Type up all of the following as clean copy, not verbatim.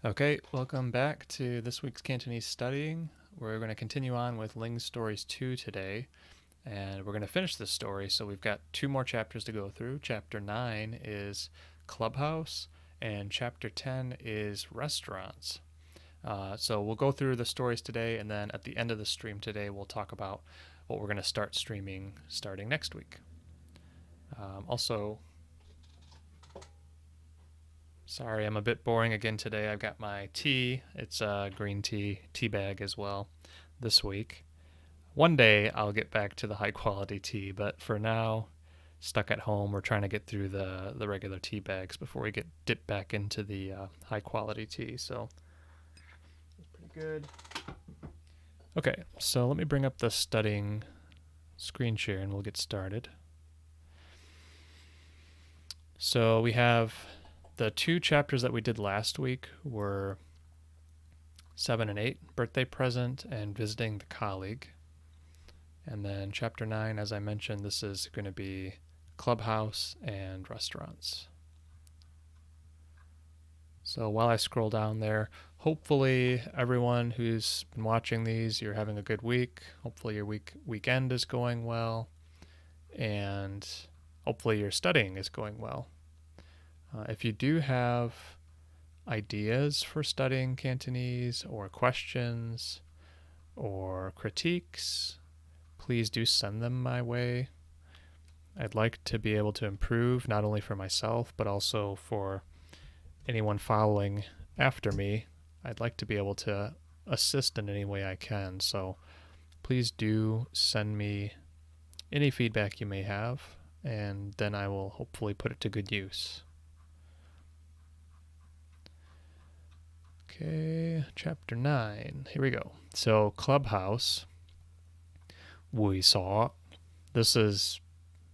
Okay, welcome back to this week's Cantonese studying. We're going to continue on with Ling's Stories 2 today, and we're going to finish this story. So we've got two more chapters to go through. Chapter 9 is Clubhouse, and Chapter 10 is Restaurants. So we'll go through the stories today, and then at the end of the stream today, we'll talk about what we're going to start streaming starting next week. Also, sorry, I'm a bit boring again today. I've got my tea. It's a green tea bag as well this week. One day I'll get back to the high quality tea, but for now, stuck at home, we're trying to get through the regular tea bags before we get dipped back into the high quality tea. So that's pretty good. Okay, so let me bring up the studying screen share and we'll get started. So we have the two chapters that we did last week were 7 and 8, birthday present and visiting the colleague. And then chapter 9, as I mentioned, this is going to be clubhouse and restaurants. So while I scroll down there, hopefully everyone who's been watching these, you're having a good week. Hopefully your weekend is going well. And hopefully your studying is going well. If you do have ideas for studying Cantonese or questions or critiques, please do send them my way. I'd like to be able to improve not only for myself but also for anyone following after me. I'd like to be able to assist in any way I can, so please do send me any feedback you may have, and then I will hopefully put it to good use. Okay, chapter 9. Here we go. So, clubhouse. We saw. This is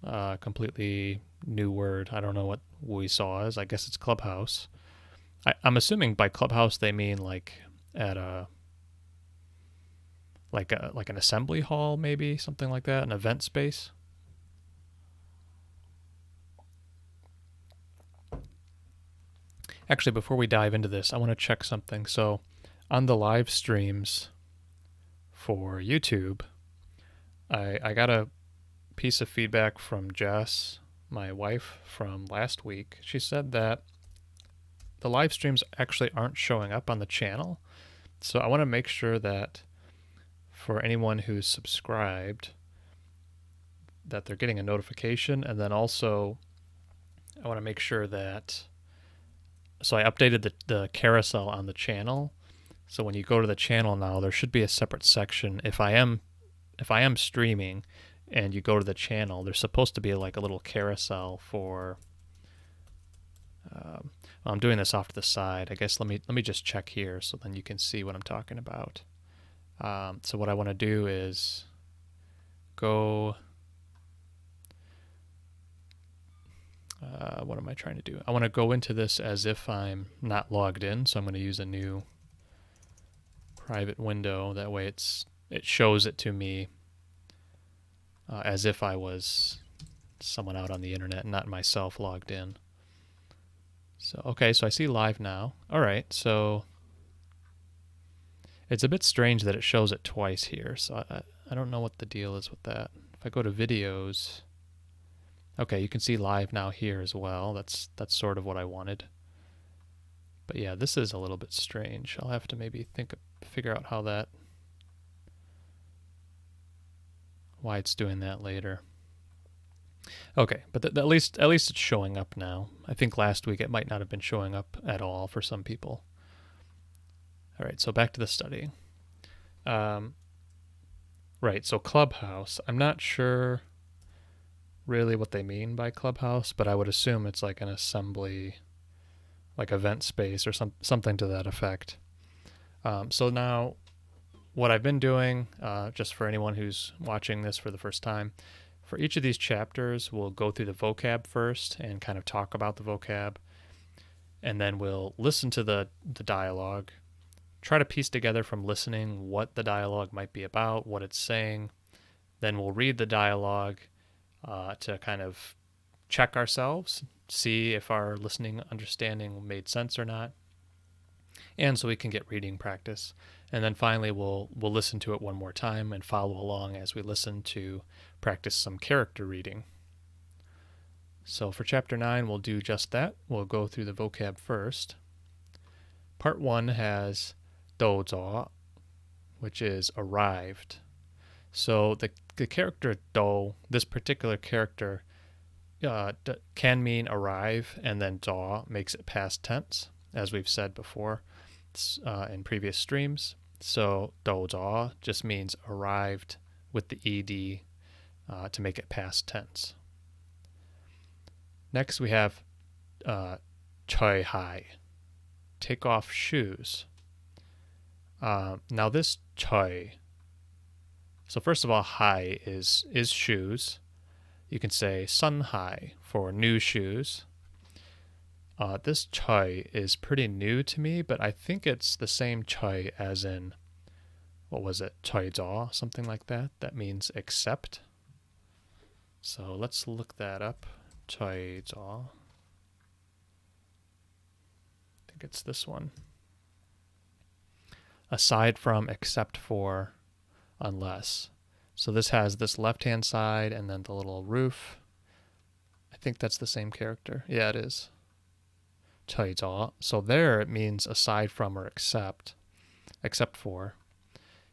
a completely new word. I don't know what we saw is. I guess it's clubhouse. I'm assuming by clubhouse they mean like at a like an assembly hall, maybe something like that, an event space. Actually, before we dive into this, I want to check something. So, on the live streams for YouTube, I got a piece of feedback from Jess, my wife, from last week. She said that the live streams actually aren't showing up on the channel. So I want to make sure that for anyone who's subscribed, that they're getting a notification. And then also, I want to make sure that, so I updated the carousel on the channel. So when you go to the channel now, there should be a separate section. If I am streaming and you go to the channel, there's supposed to be like a little carousel for I'm doing this off to the side. I guess let me just check here so then you can see what I'm talking about. So what I want to do is go what am I trying to do? I want to go into this as if I'm not logged in, so I'm going to use a new private window. That way it shows it to me as if I was someone out on the internet and not myself logged in. So, okay, so I see live now. All right, so it's a bit strange that it shows it twice here, so I don't know what the deal is with that. If I go to videos, okay, you can see live now here as well. That's sort of what I wanted. But yeah, this is a little bit strange. I'll have to maybe figure out why it's doing that later. Okay, but at least it's showing up now. I think last week it might not have been showing up at all for some people. All right, so back to the study. Right, so clubhouse. I'm not sure really what they mean by clubhouse, but I would assume it's like an assembly, like event space or something to that effect. So now what I've been doing, just for anyone who's watching this for the first time, for each of these chapters, we'll go through the vocab first and kind of talk about the vocab. And then we'll listen to the dialogue, try to piece together from listening what the dialogue might be about, what it's saying. Then we'll read the dialogue to kind of check ourselves, see if our listening understanding made sense or not. and so we can get reading practice. And then finally, we'll listen to it one more time and follow along as we listen to practice some character reading. So for Chapter 9, we'll do just that. We'll go through the vocab first. Part 1 has 到咗, which is arrived. So the character 到, this particular character, can mean arrive, and then 咗makes it past tense, as we've said before in previous streams. So 到咗just means arrived with the ed to make it past tense. Next we have 除鞋, take off shoes. Now this 除, so first of all, 鞋 is shoes. You can say 新鞋 for new shoes. This 除 is pretty new to me, but I think it's the same 除 as in, what was it, 除咗, something like that. That means accept. So let's look that up. 除咗. I think it's this one. Aside from, except for, unless. So this has this left-hand side and then the little roof. I think that's the same character. Yeah, it is. 除咗. So there it means aside from or except for.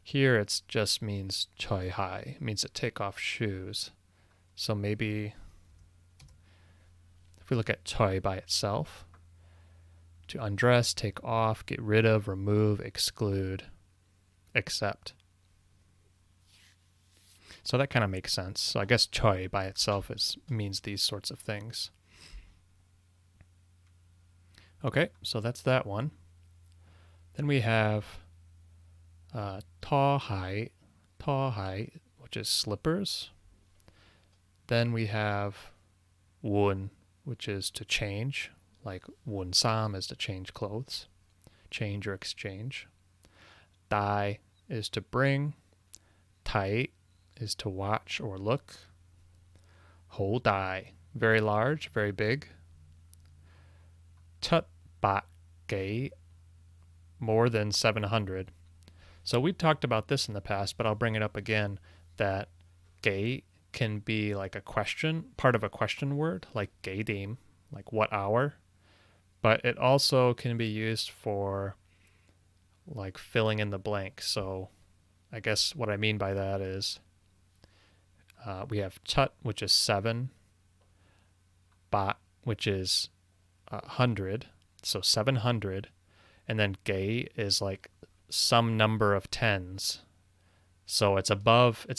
Here it just means 除鞋, means to take off shoes. So maybe if we look at 除 by itself, to undress, take off, get rid of, remove, exclude, accept. So that kind of makes sense. So I guess 除 by itself means these sorts of things. Okay, so that's that one. Then we have 拖鞋, which is slippers. Then we have 換, which is to change, like 換衫 is to change clothes, change or exchange. 帶 is to bring. 睇 is to watch or look. 好大, very large, very big. 700幾, more than 700. So we talked about this in the past, but I'll bring it up again, that 幾 can be like a question, part of a question word, like 幾點, like what hour. But it also can be used for like filling in the blank. So I guess what I mean by that is we have 7, which is 7, 8, which is 100, so 700, and then 幾is like some number of tens. So it's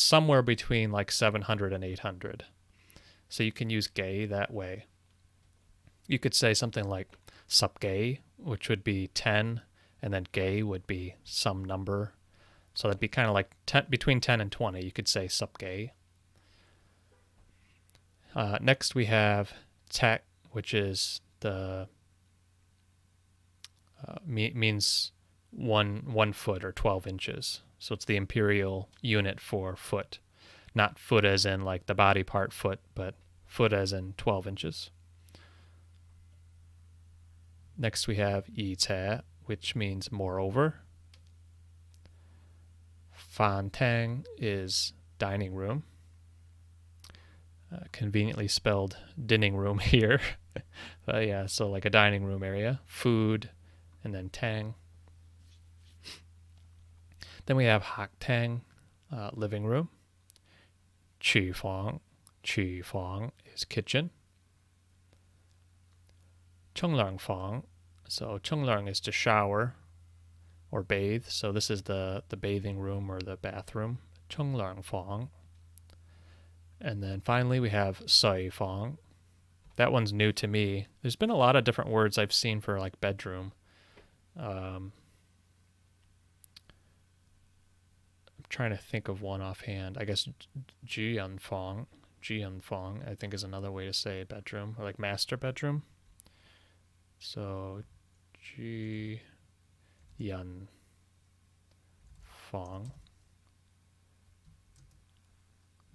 somewhere between like 700 and 800. So you can use 幾that way. You could say something like 10幾, which would be 10, and then 幾would be some number. So that'd be kind of like between 10 and 20. You could say 10幾. Next we have 尺, which is the means 1 foot or 12 inches. So it's the imperial unit for foot. Not foot as in like the body part foot, but foot as in 12 inches. Next we have 以且, which means moreover. 飯廳 is dining room. Conveniently spelled dining room here. But yeah, so like a dining room area. Food, and then tang. Then we have 客廳, living room. 廚房is kitchen. 沖涼房, so 沖涼 is to shower or bathe. So this is the bathing room or the bathroom. 沖涼房. And then finally we have 睡房. That one's new to me. There's been a lot of different words I've seen for like bedroom. I'm trying to think of one offhand. I guess 住人房, I think is another way to say bedroom, or like master bedroom. So 住人房,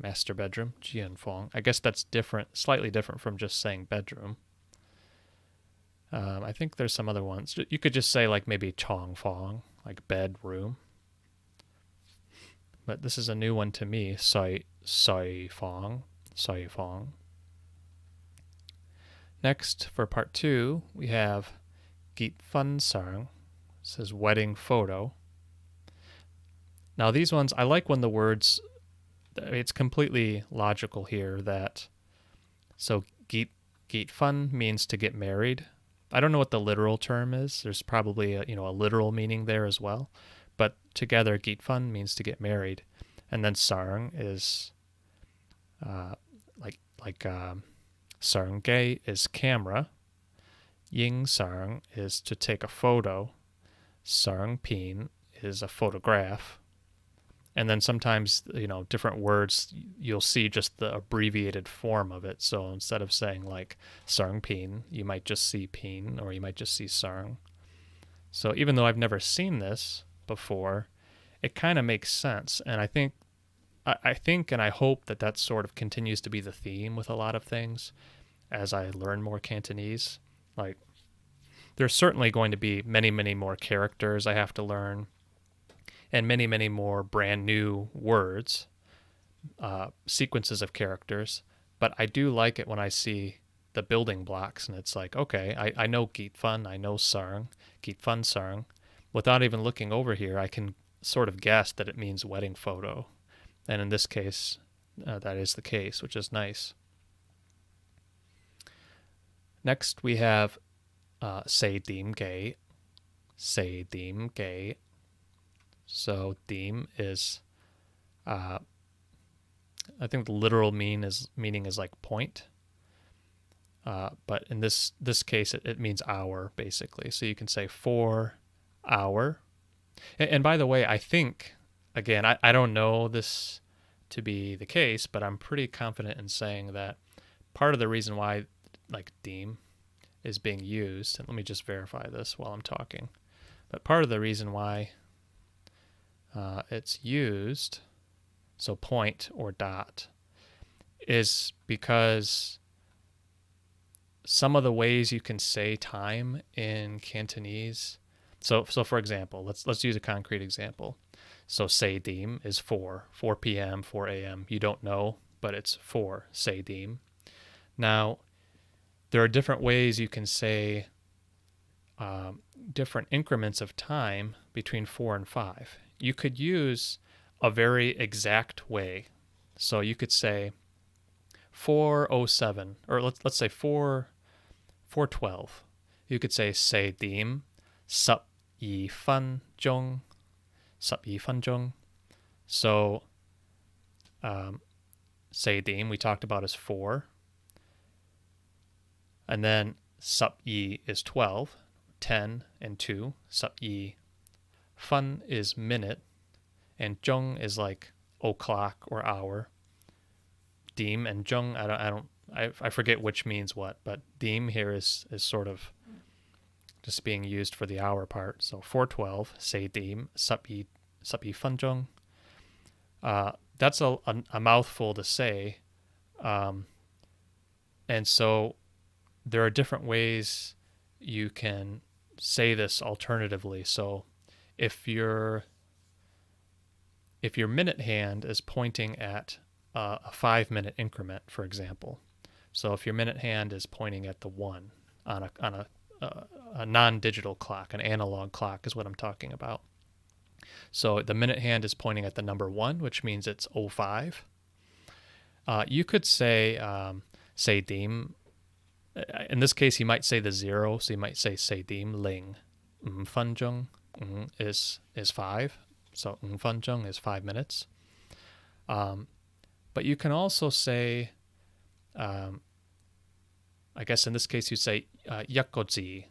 master bedroom, 住人房. I guess that's different, slightly different from just saying bedroom. I think there's some other ones. You could just say like maybe chong fong, like bedroom. But this is a new one to me. Soi fong, soi fong. Next, for part 2, we have Git Fun Sarng. It says wedding photo. Now these ones, I like when the words, it's completely logical here that, so Git Fun means to get married. I don't know what the literal term is. There's probably a literal meaning there as well. But together, Git Fun means to get married. And then Sarng is Sarng Gay is camera. Ying Sarng is to take a photo. Sarng Pin is a photograph. And then sometimes, different words, you'll see just the abbreviated form of it. So instead of saying like Sarng Pin, you might just see Pin, or you might just see Sarng. So even though I've never seen this before, it kind of makes sense. And I think and I hope that sort of continues to be the theme with a lot of things as I learn more Cantonese. Like, there's certainly going to be many, many more characters I have to learn, and many, many more brand new words, sequences of characters. But I do like it when I see the building blocks, and it's like, okay, I know Git Fun, I know Sarng, Git Fun Sarng. Without even looking over here, I can sort of guess that it means wedding photo. And in this case, that is the case, which is nice. Next, we have say dim gay. Say dim gay. So dim is, I think the literal meaning is like point. But in this case, it means hour, basically. So you can say 4 hour. And by the way, I think, again, I don't know this to be the case, but I'm pretty confident in saying that part of the reason why like dim is being used, and let me just verify this while I'm talking, but part of the reason why it's used, so point or dot, is because some of the ways you can say time in Cantonese. So for example, let's use a concrete example. So say dim is 4 p.m., 4 a.m. You don't know, but it's 4, say dim. Now, there are different ways you can say different increments of time between 4 and 5. You could use a very exact way. So you could say 4:07, or let's say 4:12. You could say dim, sup yi fan zhong. Sup yi fan zhong. So, say dim we talked about is 4, and then sup yi is 12, 10 and 2. Sup yi fan is minute, and zhong is like o'clock or hour. Dim and zhong, I forget which means what, but dim here is sort of just being used for the hour part. So 4:12, say dim, sup yi fan zhong. That's a mouthful to say. And so there are different ways you can say this alternatively. So if your minute hand is pointing at a 5-minute increment, for example, so if your minute hand is pointing at the 1 on a non-digital clock, an analog clock is what I'm talking about. So the minute hand is pointing at the number 1, which means it's 05. You could say dim. In this case, you might say the 0, so you might say dim Ling. Fan zhong is 5, so fan zhong is 5 minutes. But you can also say, I guess in this case, you say yakko zi.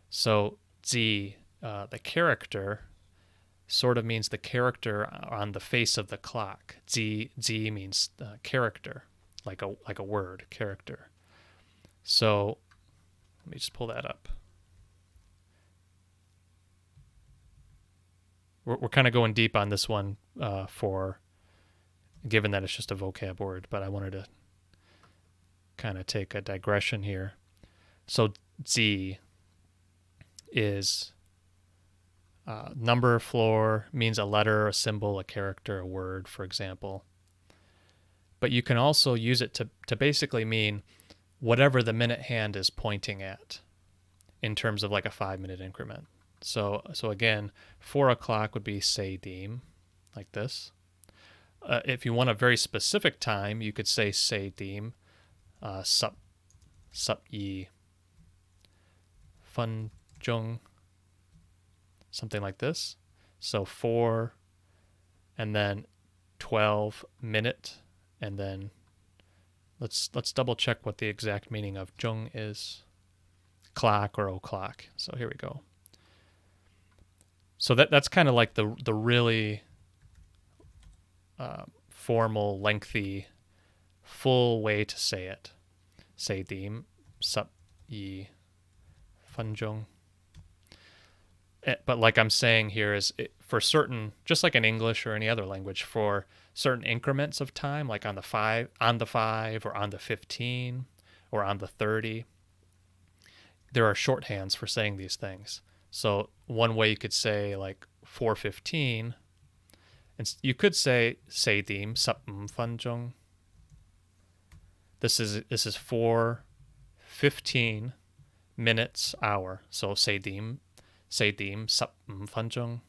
So zi, the character, sort of means the character on the face of the clock. Zi means character, like a word, character. So let me just pull that up. We're kind of going deep on this one given that it's just a vocab word, but I wanted to kind of take a digression here. So Z is number, floor, means a letter, a symbol, a character, a word, for example. But you can also use it to basically mean whatever the minute hand is pointing at in terms of like a 5-minute increment. So again, 4 o'clock would be seidim, like this. If you want a very specific time, you could say seidim, sup yi, fun jung, something like this. So 4, and then 12 minute, and then let's double check what the exact meaning of jung is. Clock or o'clock. So here we go. So that's kind of like the really formal, lengthy, full way to say it. Seidim, sup yi, funjung. But like I'm saying here is for certain, just like in English or any other language, for certain increments of time, like on the 5, or on the 15, or on the 30, there are shorthands for saying these things. So one way you could say like 4:15, and you could say seidim sapm fanjong. This is 4:15 minutes hour. So seidim sapm fanjong.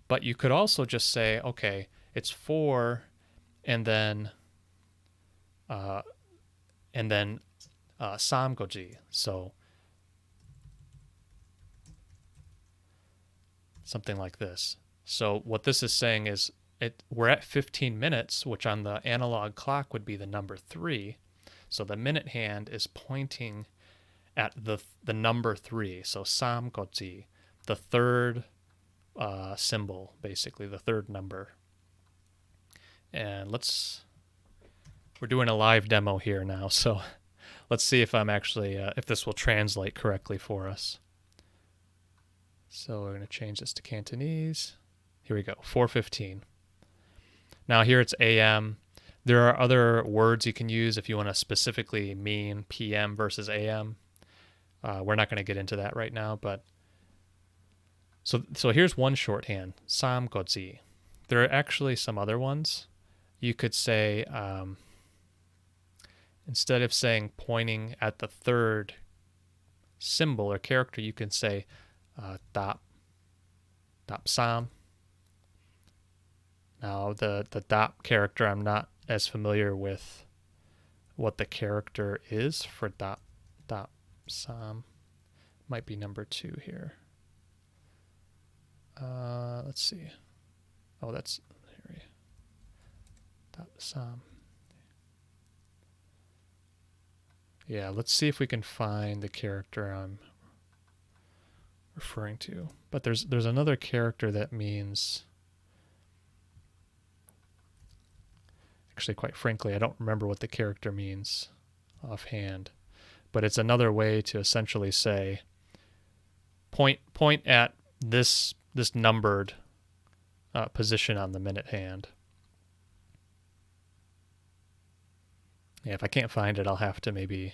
But you could also just say, okay, it's 4, and then samgoji. So something like this. So what this is saying is we're at 15 minutes, which on the analog clock would be the number 3. So the minute hand is pointing at the number 3. So samgoji, the third symbol, basically the third number. And we're doing a live demo here now, so let's see if I'm actually if this will translate correctly for us. So we're going to change this to Cantonese. Here we go, 4:15. Now here it's AM. There are other words you can use if you want to specifically mean PM versus AM. We're not going to get into that right now, but so here's one shorthand, samgoji. There are actually some other ones. You could say, instead of saying pointing at the third symbol or character, you can say dap sam. Now the dap character, I'm not as familiar with what the character is for dap sam. Might be number 2 here. Let's see. Oh, that's here. Dap sam. Yeah, let's see if we can find the character I'm referring to. But there's another character that means, actually, quite frankly, I don't remember what the character means offhand, but it's another way to essentially say point at this numbered position on the minute hand. Yeah, if I can't find it, I'll have to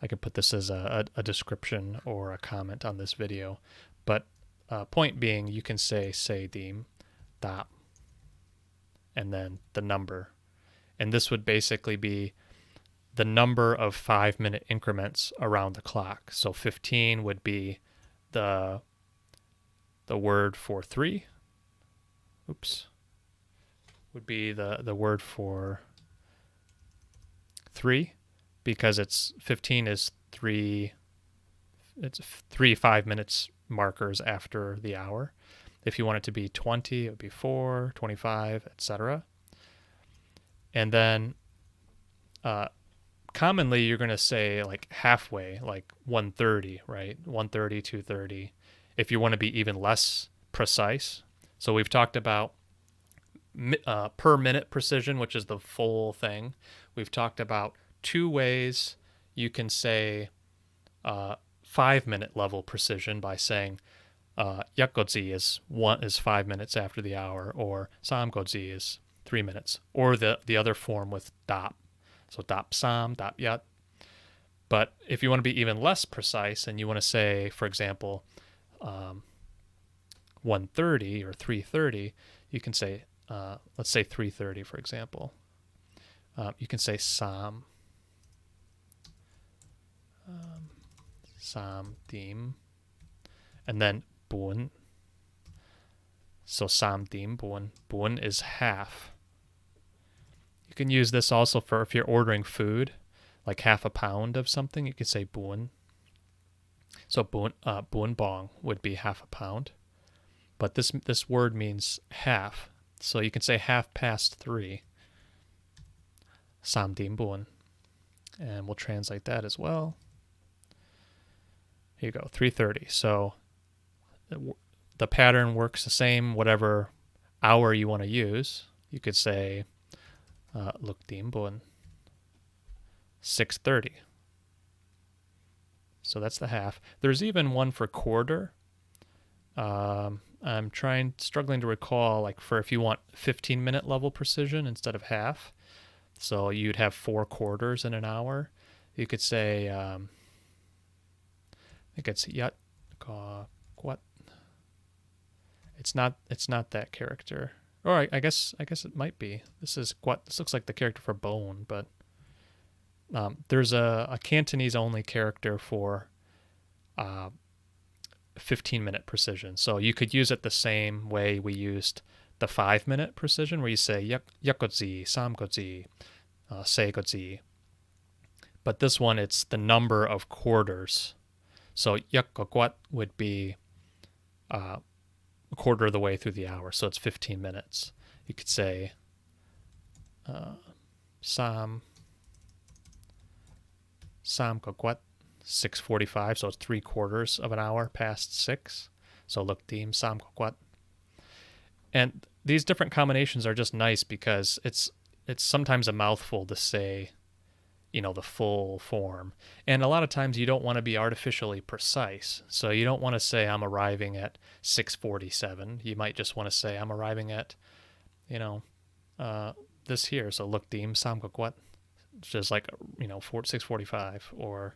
I could put this as a description or a comment on this video. But point being, you can say seidim, dap, and then the number. And this would basically be the number of 5-minute increments around the clock. So 15 would be the word for 3. Oops. Would be the word for 3, because it's 15 is 3 5 minutes markers after the hour. If you want it to be 20, it would be 4, 25, etc. And then commonly you're going to say like halfway, like 1:30, right? 1:30, 2:30. If you want to be even less precise. So we've talked about per minute precision, which is the full thing. We've talked about 2 ways you can say 5-minute level precision by saying yakgoji is 5 minutes after the hour, or samgoji is 3 minutes, or the other form with dap. So dap sam, dap yat. But if you want to be even less precise and you want to say, for example, 1:30 or 3:30, you can say, let's say 3:30, for example. You can say sam dim, and then bun. So sam dim bun. Bun is half. You can use this also for if you're ordering food, like half a pound of something. You could say bun. So bun bong would be half a pound, but this word means half. So you can say 3:30. Sam dim bun, and we'll translate that as well. Here you go, 3:30. So the pattern works the same, whatever hour you want to use. You could say luk dim bun, 6:30. So that's the half. There's even one for quarter. I'm struggling to recall, like for if you want 15-minute level precision instead of half. So you'd have 4 quarters in an hour. You could say, I think it's yat what. It's not that character. Or I guess it might be. This is what. This looks like the character for bone, but there's a Cantonese only character for 15-minute precision. So you could use it the same way we used the 5-minute precision, where you say yakotzi, samgotzi, seigotzi. But this one, it's the number of quarters. So yakokwat would be a quarter of the way through the hour. So it's 15 minutes. You could say samkokwat, 6:45. So it's 3/4 of an hour past 6. So look dim samkokwat. And these different combinations are just nice because it's sometimes a mouthful to say, the full form. And a lot of times you don't want to be artificially precise. So you don't want to say I'm arriving at 6:47. You might just want to say I'm arriving at, this here. So look dim samkokwat, just like, 6:45, or,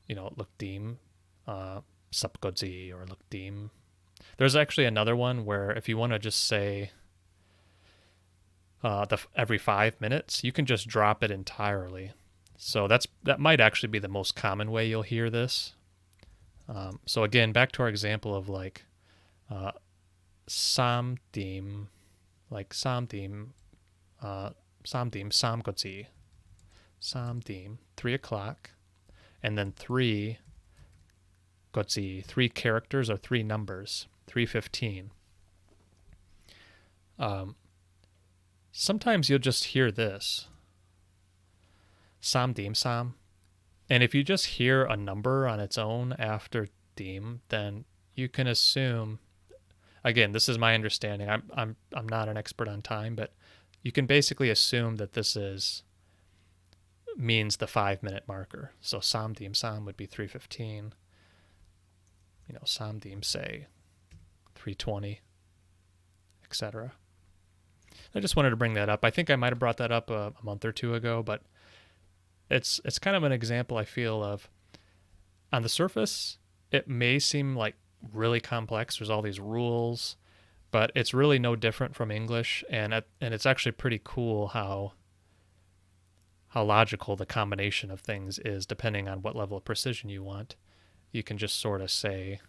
look dim sapgodzi, or look dim. There's actually another one where if you want to just say every 5 minutes, you can just drop it entirely. So that might actually be the most common way you'll hear this. So again, back to our example of like samdim, like samdim samgodzi, samdim, 3 o'clock, and then 3 godzi, 3 characters or 3 numbers, 3:15. Sometimes you'll just hear this, sam dim sam, and if you just hear a number on its own after dim, then you can assume. Again, this is my understanding. I'm not an expert on time, but you can basically assume that this means the 5-minute marker. So sam dim sam would be 3:15. Sam dim say 3:20, etc. I just wanted to bring that up. I think I might have brought that up a month or 2 ago, but it's kind of an example, I feel, of, on the surface, it may seem like really complex. There's all these rules, but it's really no different from English, and it's actually pretty cool how logical the combination of things is depending on what level of precision you want. You can just sort of say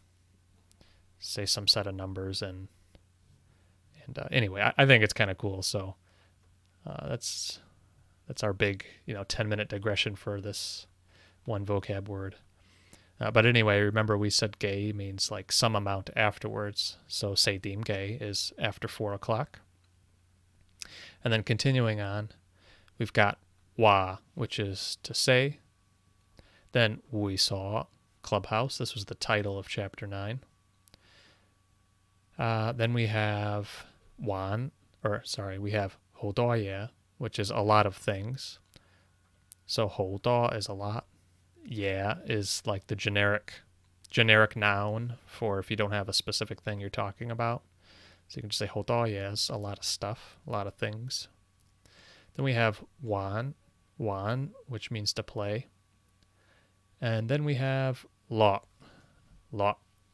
some set of numbers, and anyway, I think it's kind of cool. So that's our big 10-minute digression for this one vocab word. But anyway, remember we said gay means like some amount afterwards. So say dim gay is after 4 o'clock. And then continuing on, we've got wa, which is to say. Then we saw clubhouse. This was the title of chapter 9. Then we have we have hodoye, which is a lot of things. So hodo is a lot. Yeah is like the generic noun for if you don't have a specific thing you're talking about. So you can just say hodoye is a lot of stuff, a lot of things. Then we have wan, which means to play. And then we have lo,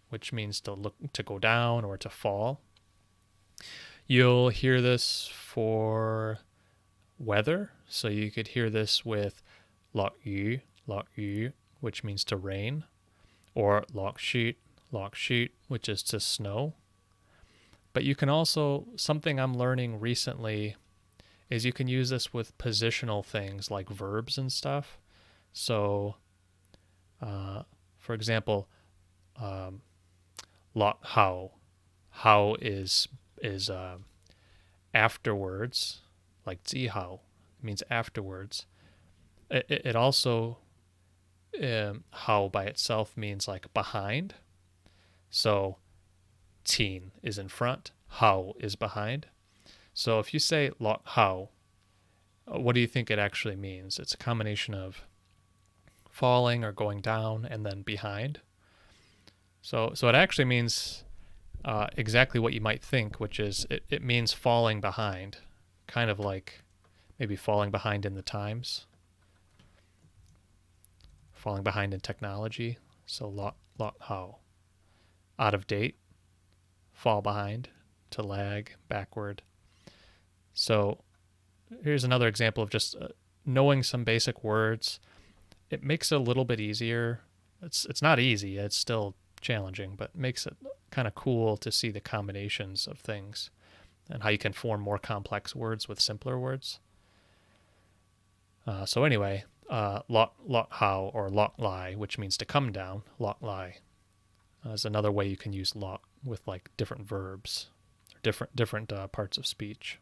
which means to go down or to fall. You'll hear this for weather, so you could hear this with lok yu, which means to rain, or lok sheet, which is to snow. But you can also, something I'm learning recently is you can use this with positional things like verbs and stuff. So, for example, lok hao. Hao is afterwards, like zi hao means afterwards. It also hao by itself means like behind. So teen is in front, hao is behind. So if you say lok hao, what do you think it actually means? It's a combination of falling or going down and then behind. So it actually means exactly what you might think, which is it means falling behind, kind of like maybe falling behind in the times, falling behind in technology. So lok hao, out of date, fall behind, to lag, backward. So here's another example of just knowing some basic words. It makes it a little bit easier. It's not easy. It's still challenging, but makes it kind of cool to see the combinations of things and how you can form more complex words with simpler words. So anyway, lok hao or lok lai, which means to come down, lok lai, is another way you can use lok with like different verbs, or different parts of speech.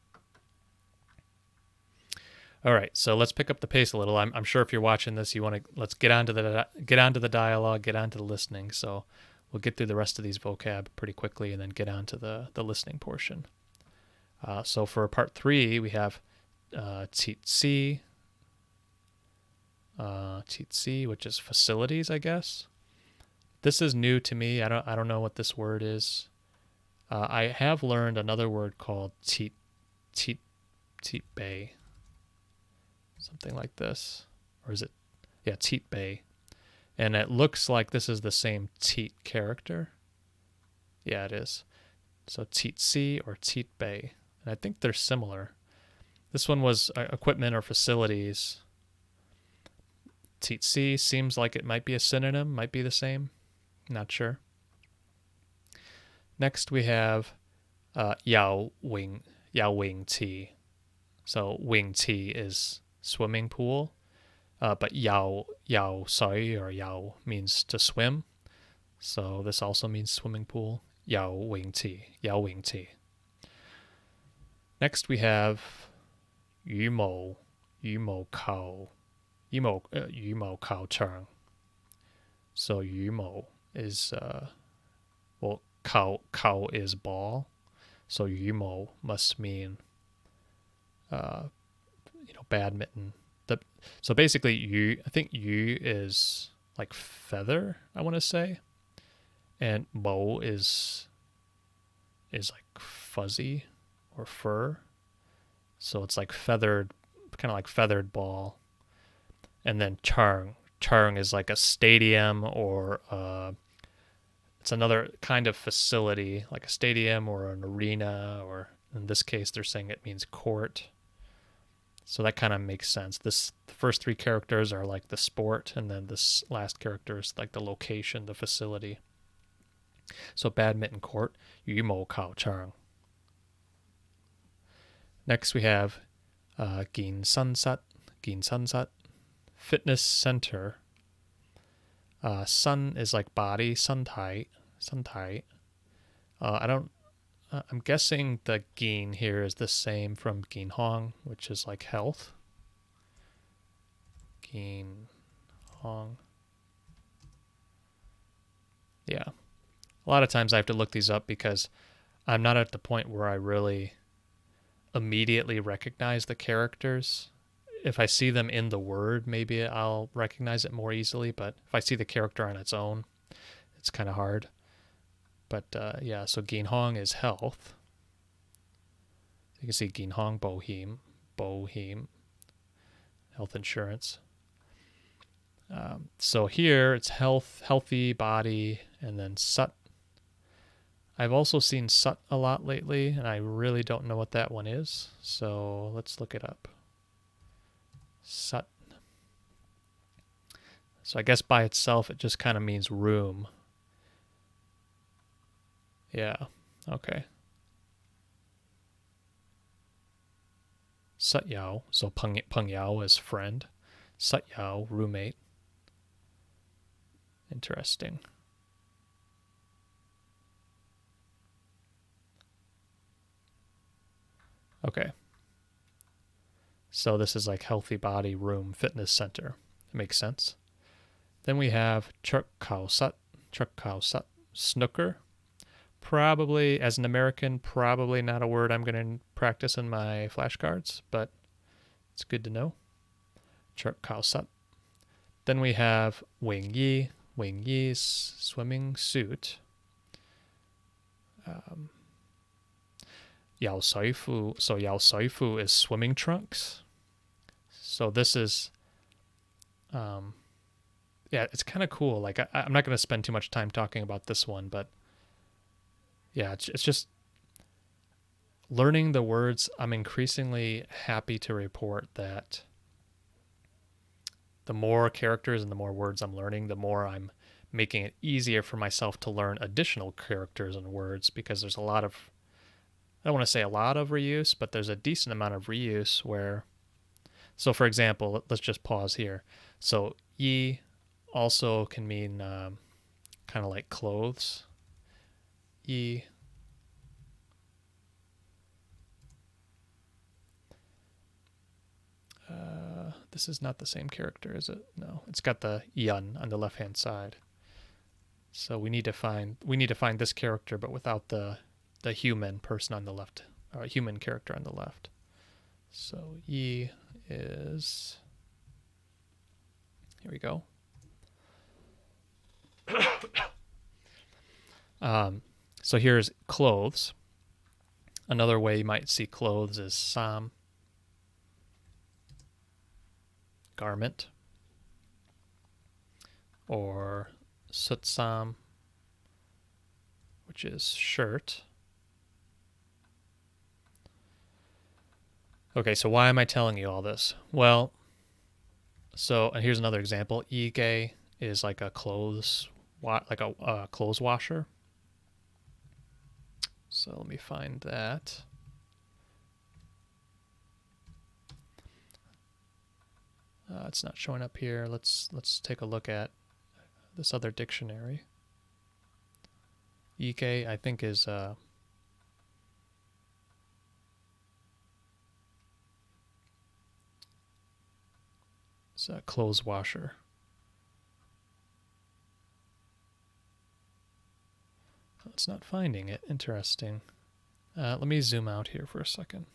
All right, so let's pick up the pace a little. I'm sure if you're watching this, you want to let's get onto the dialogue, get onto the listening. So we'll get through the rest of these vocab pretty quickly, and then get onto the listening portion. So for part 3, we have tsi, which is facilities, I guess. This is new to me. I don't know what this word is. I have learned another word called tit bay. Something like this. Or is it? Yeah, tit bay. And it looks like this is the same tit character. Yeah, it is. So tsi or tit bay. And I think they're similar. This one was equipment or facilities. Tsi seems like it might be a synonym, might be the same. Not sure. Next we have yao wing ti. So wing ti is swimming pool, but yao soi or yao means to swim. So this also means swimming pool. Yao wing ti. Next we have yu mo kao chang. So yu mo is kao is ball, so yu mo must mean badminton. So basically I think yu is like feather, I want to say, and mo is like fuzzy or fur. So it's like feathered, kind of like feathered ball. And then charng is like a stadium or it's another kind of facility, like a stadium or an arena, or in this case they're saying it means court. So that kind of makes sense. The first 3 characters are like the sport, and then this last character is like the location, the facility. So badminton court, yu mo kao chang. Next we have gin sunsat, fitness center. Sun is like body, sun tai. I'm guessing the gin here is the same from gin hong, which is like health. Gin hong. Yeah. A lot of times I have to look these up because I'm not at the point where I really immediately recognize the characters. If I see them in the word, maybe I'll recognize it more easily, but if I see the character on its own, it's kind of hard. But yeah, so gin hong is health. You can see gin hong bohim, health insurance. So here it's healthy body, and then sat. I've also seen sat a lot lately, and I really don't know what that one is. So let's look it up. Sat. So I guess by itself it just kind of means room. Yeah, okay. Sat Yao, so Peng Yao is friend. Sat Yao, roommate. Interesting. Okay. So this is like healthy body room fitness center. It makes sense. Then we have Chuk Khao Sat, snooker. Probably, as an American, probably not a word I'm going to practice in my flashcards, but it's good to know. Chuk Khao Sat. Then we have Wing Yi's swimming suit. Yao Saifu. So Yao Saifu is swimming trunks. So this is, yeah, it's kind of cool. Like I'm not going to spend too much time talking about this one, but yeah, it's just learning the words. I'm increasingly happy to report that the more characters and the more words I'm learning, the more I'm making it easier for myself to learn additional characters and words, because there's a lot of, I don't want to say a lot of reuse, but there's a decent amount of reuse where, so for example, let's just pause here. So yi also can mean kind of like clothes. Yi. This is not the same character, is it? No, it's got the yun on the left-hand side. So we need to find this character, but without the human person on the left, or human character on the left. So yi is, here we go. So here's clothes. Another way you might see clothes is sam, garment, or sutsam, which is shirt. Okay, so why am I telling you all this? Well, so, and here's another example. Ige is like a clothes washer. So let me find that. It's not showing up here. Let's take a look at this other dictionary. Ike, I think, is it's a clothes washer. It's not finding it. Interesting. Let me zoom out here for a second.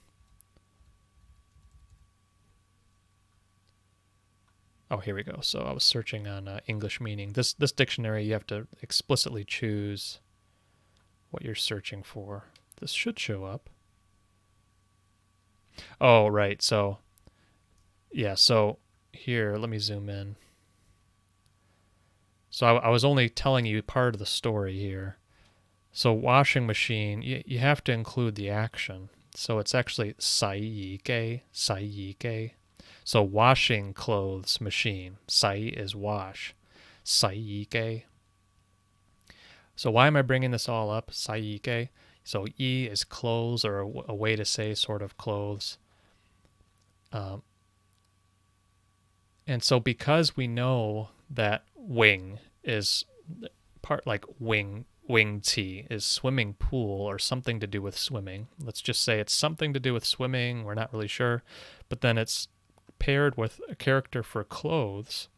Oh, here we go. So I was searching on English meaning. This dictionary, you have to explicitly choose what you're searching for. This should show up. Oh, right. So, yeah. So here, let me zoom in. So I was only telling you part of the story here. So washing machine, you have to include the action. So it's actually saiyige. So washing clothes machine. Sai is wash. Saiyige. So why am I bringing this all up? Saiyige. So yi is clothes, or a way to say sort of clothes. And so because we know that wing is part like wing ti is swimming pool or something to do with swimming. Let's just say it's something to do with swimming. We're not really sure. But then it's paired with a character for clothes.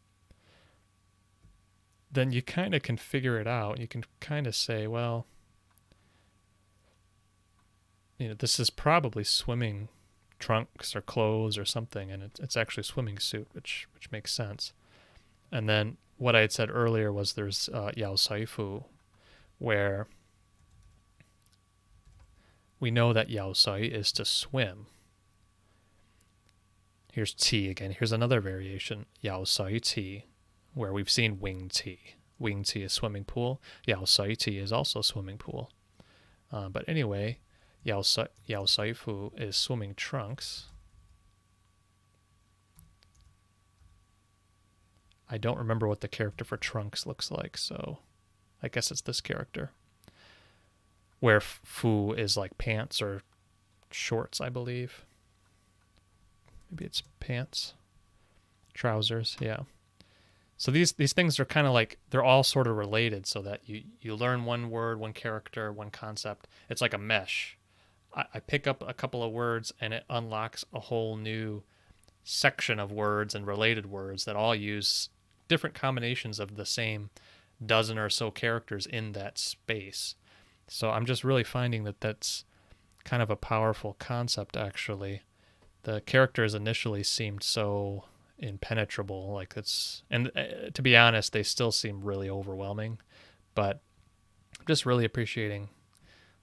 Then you kind of can figure it out. You can kind of say, well, this is probably swimming trunks or clothes or something, and it's actually a swimming suit, which makes sense. And then what I had said earlier was there's Yao Saifu, where we know that Yao Sai is to swim. Here's Ti again. Here's another variation, Yao Sai Ti, where we've seen Wing Ti. Wing Ti is swimming pool. Yao Sai Ti is also swimming pool. But anyway, Yao Sai Fu is swimming trunks. I don't remember what the character for trunks looks like, so I guess it's this character. Where Fu is like pants or shorts, I believe. Maybe it's pants. Trousers, yeah. So these things are kind of like, they're all sort of related, so that you learn one word, one character, one concept. It's like a mesh. I pick up a couple of words and it unlocks a whole new section of words and related words that all use different combinations of the same dozen or so characters in that space. So I'm just really finding that that's kind of a powerful concept, actually. The characters initially seemed so impenetrable, like it's, and to be honest, they still seem really overwhelming, but I'm just really appreciating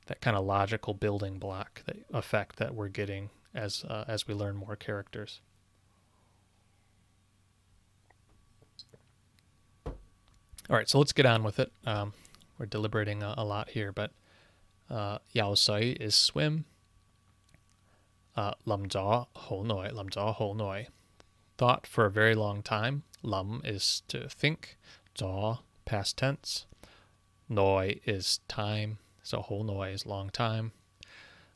that kind of logical building block, that effect that we're getting as we learn more characters. All right, so let's get on with it. We're deliberating a lot here, but Yao Sai is swim. Lam Zha Ho Noi, Lam Zha Ho Noi. Thought for a very long time. Lam is to think. Zha, past tense. Noi is time. So Ho Noi is long time.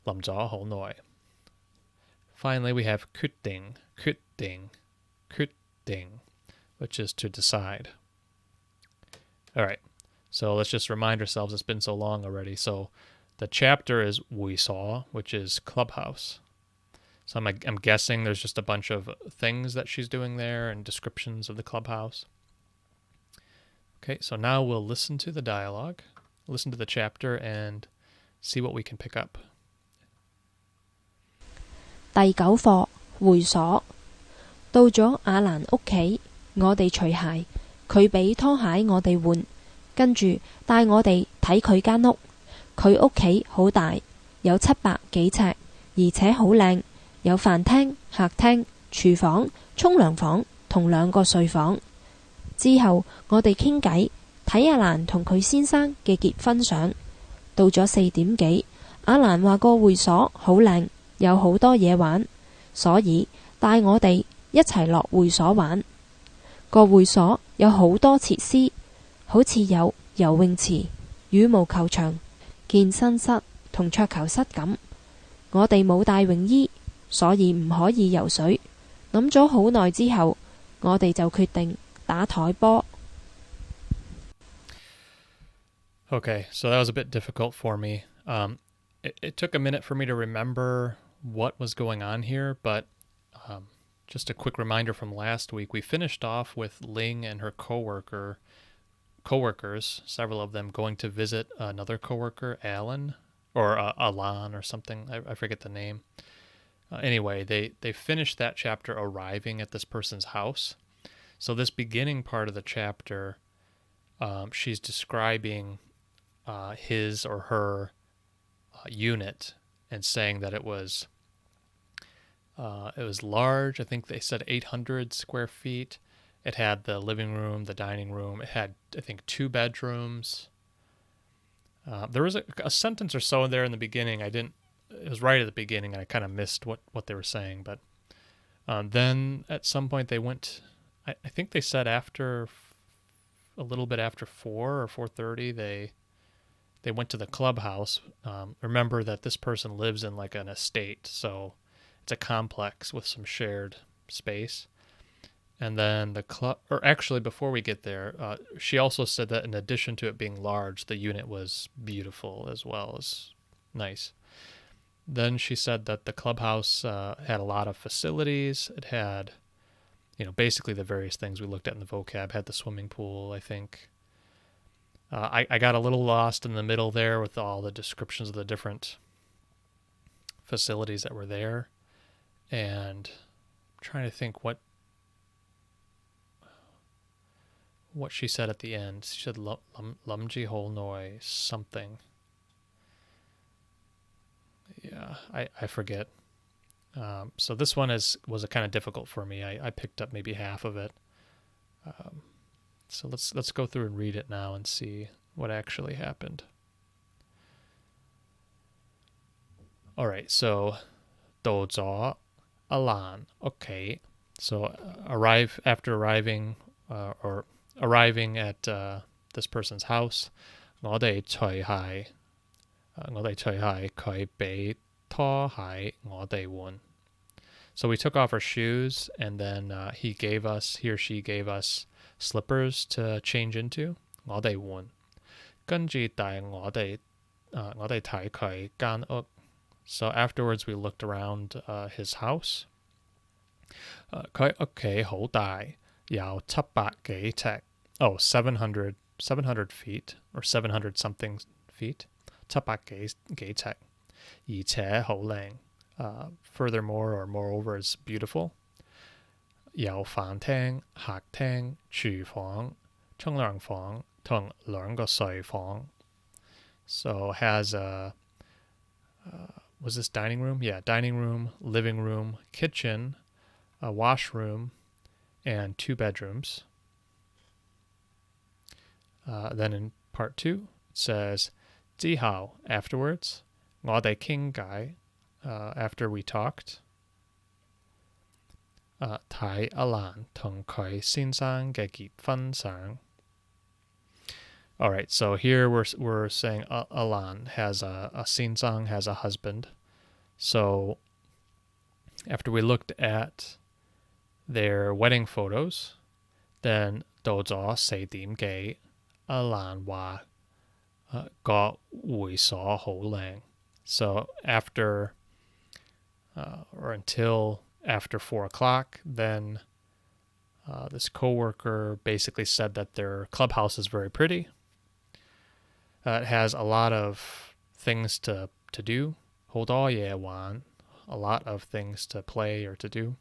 Lam Zha Ho Noi. Finally, we have Kütting, Kütting, Kütting, which is to decide. All right, so let's just remind ourselves, it's been so long already. So the chapter is We Saw, which is clubhouse. So I'm guessing there's just a bunch of things that she's doing there and descriptions of the clubhouse. Okay, so now we'll listen to the dialogue, listen to the chapter, and see what we can pick up. 第9課會所。到咗阿蘭屋企，我哋除鞋，佢俾拖鞋我哋換，跟住帶我哋睇佢間屋。佢屋企好大，有700幾尺，而且好靚，有飯廳、客廳、廚房、沖涼房同2個睡房。之後我哋傾偈，睇阿蘭同佢先生嘅結婚相。到咗4點幾，阿蘭話個會所好靚，有好多嘢玩，所以帶我哋一齊落會所玩。個會所有好多設施，好似有游泳池、羽毛球場、健身室同桌球室咁。我哋冇帶泳衣，所以唔可以游水。諗咗好耐之後，我哋就決定打台波。Okay, so that was a bit difficult for me. It took a minute for me to remember what was going on here, but just a quick reminder from last week, we finished off with Ling and her coworkers, several of them, going to visit another coworker, Alan, or Alan or something. I forget the name. Anyway, they finished that chapter arriving at this person's house. So this beginning part of the chapter, she's describing his or her unit and saying that it was large. I think they said 800 square feet. It had the living room, the dining room. It had, I think, 2 bedrooms. There was a sentence or so there in the beginning. It was right at the beginning, and I kind of missed what they were saying. But then at some point they went, I think they said after, a little bit after 4 or 4:30, they went to the clubhouse. Remember that this person lives in like an estate, so it's a complex with some shared space. And then or actually before we get there, she also said that in addition to it being large, the unit was beautiful as well as nice. Then she said that the clubhouse had a lot of facilities. It had, basically the various things we looked at in the vocab. Had the swimming pool, I think. I got a little lost in the middle there with all the descriptions of the different facilities that were there. And I'm trying to think what she said at the end. She said Lumji Hol Noi something. Yeah, I forget. So this one was kind of difficult for me. I picked up maybe half of it. So let's go through and read it now and see what actually happened. All right, so 到咗阿蘭屋企. So after arriving or arriving at this person's house, 我哋除鞋佢俾拖鞋我哋換. So we took off our shoes, and then he or she gave us slippers to change into. 我哋換. 跟住帶我哋睇佢間屋. So afterwards we looked around his house. 佢屋企好大，有700幾尺. Oh, 700 feet or 700 something feet. 700幾尺. 而且好靚. Furthermore or moreover is beautiful. 有飯廳、客廳、廚房、沖涼房同2個睡房. So has was this dining room? Yeah, dining room, living room, kitchen, a washroom, and 2 bedrooms. Then in part 2, it says, 之後 afterwards, 我哋傾偈, after we talked. 睇阿蘭同佢先生嘅結婚相. All right, so here we're saying Alan has a sinsang has a husband. So after we looked at their wedding photos, then 到咗4點幾, Alan 話個會所好靚. So after or until after 4 o'clock, then this coworker basically said that their clubhouse is very pretty. It has a lot of things to do. 好多嘢玩. A lot of things to play or to do.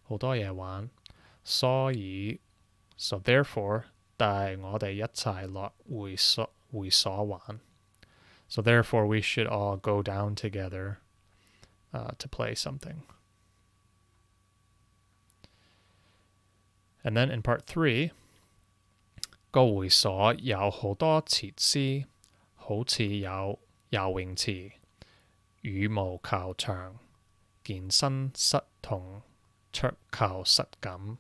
好多嘢玩. So therefore, 帶我哋一齊落會所玩. So therefore, we should all go down together to play something. And then in part 3, 個會所有好多設施, 好似有游泳池, 羽毛球場, 健身室同桌球室咁.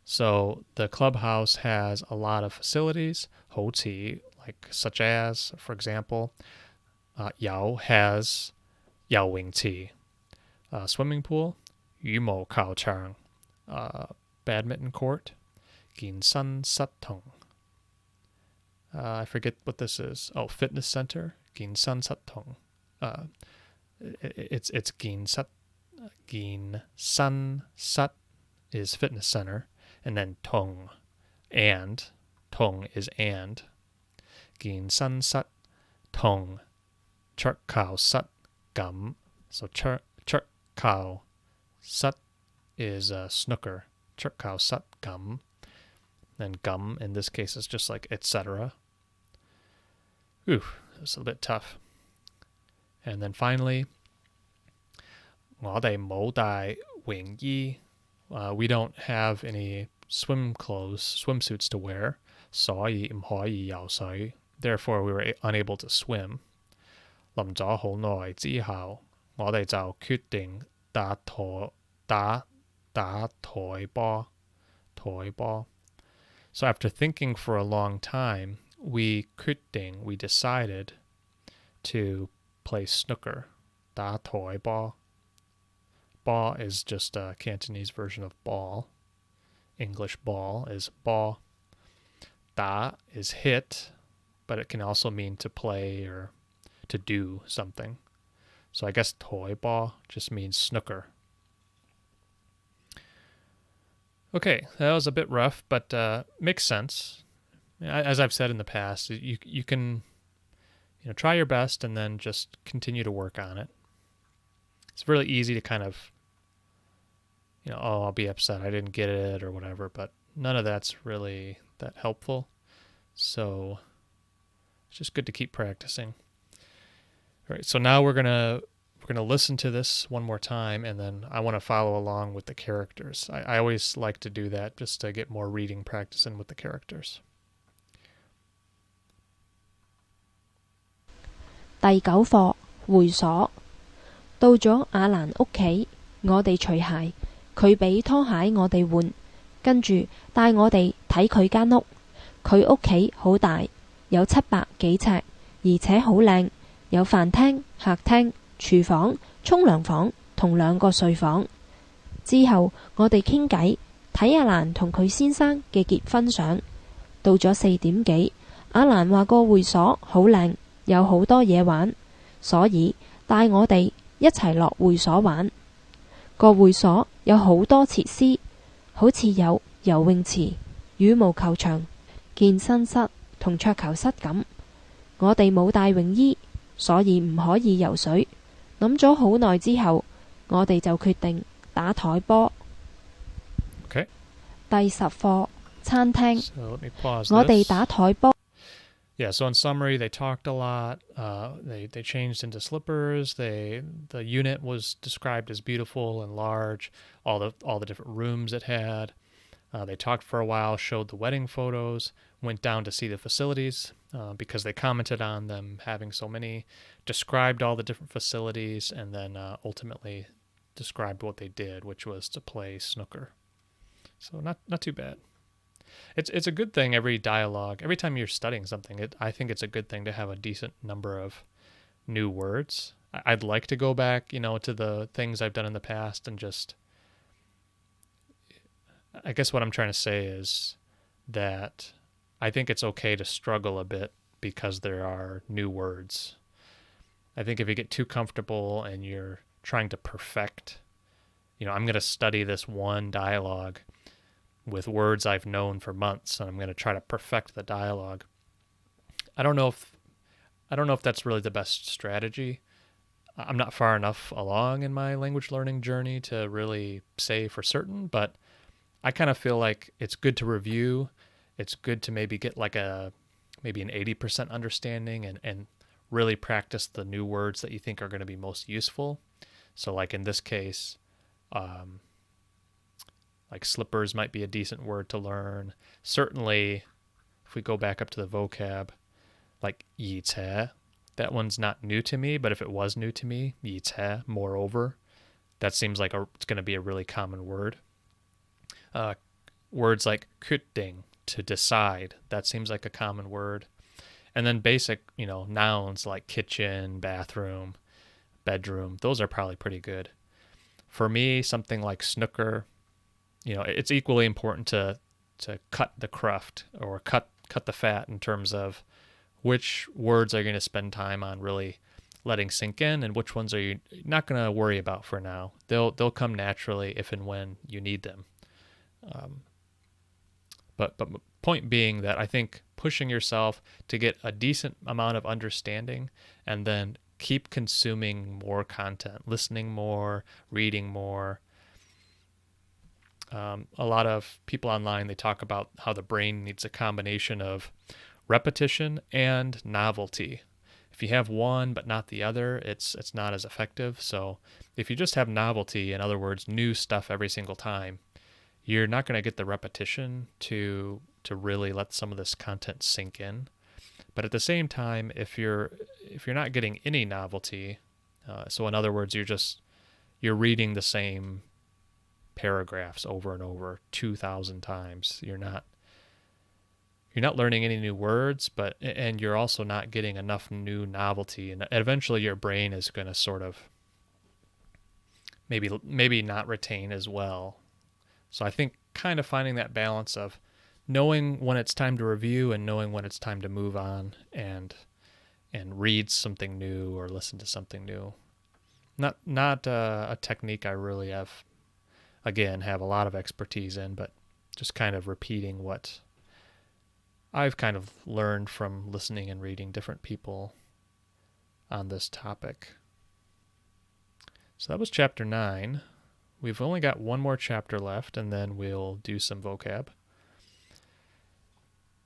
So the clubhouse has a lot of facilities, 好似 like such as, for example, 有 has 游泳池, swimming pool, 羽毛球場, badminton court, 健身室同 I forget what this is. Oh, fitness center, 健身室同 it's 健身室 is fitness center, and then 同 and 同 is and 健身室同桌球室咁. So 桌球室 is snooker. 桌球室咁. Then gum in this case is just like etc. Ooh, that's a little bit tough. And then finally, 我哋冇帶泳衣. We don't have any swimsuits to wear. 所以唔可以游水. Therefore, we were unable to swim. 淋咗好耐之後, 我哋就決定打台波. So after thinking for a long time, we decided to play snooker. 打台波. Ball is just a Cantonese version of ball. English ball is ball. Da is hit, but it can also mean to play or to do something. So I guess 台波 just means snooker. Okay, that was a bit rough, but makes sense. As I've said in the past, you can try your best and then just continue to work on it. It's really easy to kind of, I'll be upset I didn't get it or whatever, but none of that's really that helpful. So it's just good to keep practicing. All right, so now we're going to we're going to listen to this one more time, and then I want to follow along with the characters. I always like to do that just to get more reading practice in with the characters. 第九課會所。到咗阿蘭屋企，我哋除鞋，佢俾拖鞋我哋換，跟住帶我哋睇佢間屋。佢屋企好大，有700幾尺，而且好靚，有飯廳、客廳、廚房、沖涼房同2個睡房。之後我哋傾偈，睇阿蘭同佢先生嘅結婚相。到咗4點幾，阿蘭話個會所好靚，有好多嘢玩，所以帶我哋一齊落會所玩。個會所有好多設施，好似有游泳池、羽毛球場、健身室同桌球室咁。我哋冇帶泳衣，所以唔可以游水。諗咗好耐之後，我哋就決定打台波。Okay. 第10課餐廳。 So let me pause 我哋 this. 打台波。Yeah, so in summary, they talked a lot. They changed into slippers. The unit was described as beautiful and large. All the different rooms it had. They talked for a while, showed the wedding photos, went down to see the facilities because they commented on them having so many, described all the different facilities, and then ultimately described what they did, which was to play snooker. So not too bad. It's a good thing every time you're studying something, I think it's a good thing to have a decent number of new words. I'd like to go back, to the things I've done in the past and just, I guess what I'm trying to say is that I think it's okay to struggle a bit because there are new words. I think if you get too comfortable and you're trying to perfect, I'm going to study this one dialogue with words I've known for months, and I'm going to try to perfect the dialogue. I don't know if that's really the best strategy. I'm not far enough along in my language learning journey to really say for certain, but I kind of feel like it's good to review. It's good to maybe get like maybe an 80% understanding and really practice the new words that you think are going to be most useful. So like in this case, like slippers might be a decent word to learn. Certainly, if we go back up to the vocab, like 以前, that one's not new to me, but if it was new to me, 以前, moreover, that seems like it's going to be a really common word. Words like 決定, to decide, that seems like a common word. And then basic, nouns like kitchen, bathroom, bedroom, those are probably pretty good. For me, something like snooker, it's equally important to cut the cruft or cut the fat in terms of which words are you going to spend time on really letting sink in and which ones are you not going to worry about for now. They'll come naturally if and when you need them. But point being that I think pushing yourself to get a decent amount of understanding and then keep consuming more content, listening more, reading more. A lot of people online, they talk about how the brain needs a combination of repetition and novelty. If you have one but not the other, it's not as effective. So if you just have novelty, in other words, new stuff every single time, you're not going to get the repetition to really let some of this content sink in. But at the same time, if you're not getting any novelty, so in other words, you're reading the same paragraphs over and over 2,000 times. You're not learning any new words, and you're also not getting enough new novelty, and eventually your brain is going to sort of maybe not retain as well. So I think kind of finding that balance of knowing when it's time to review and knowing when it's time to move on and read something new or listen to something new. Not a technique I really have a lot of expertise in, but just kind of repeating what I've kind of learned from listening and reading different people on this topic. So that was chapter 9. We've only got one more chapter left, and then we'll do some vocab.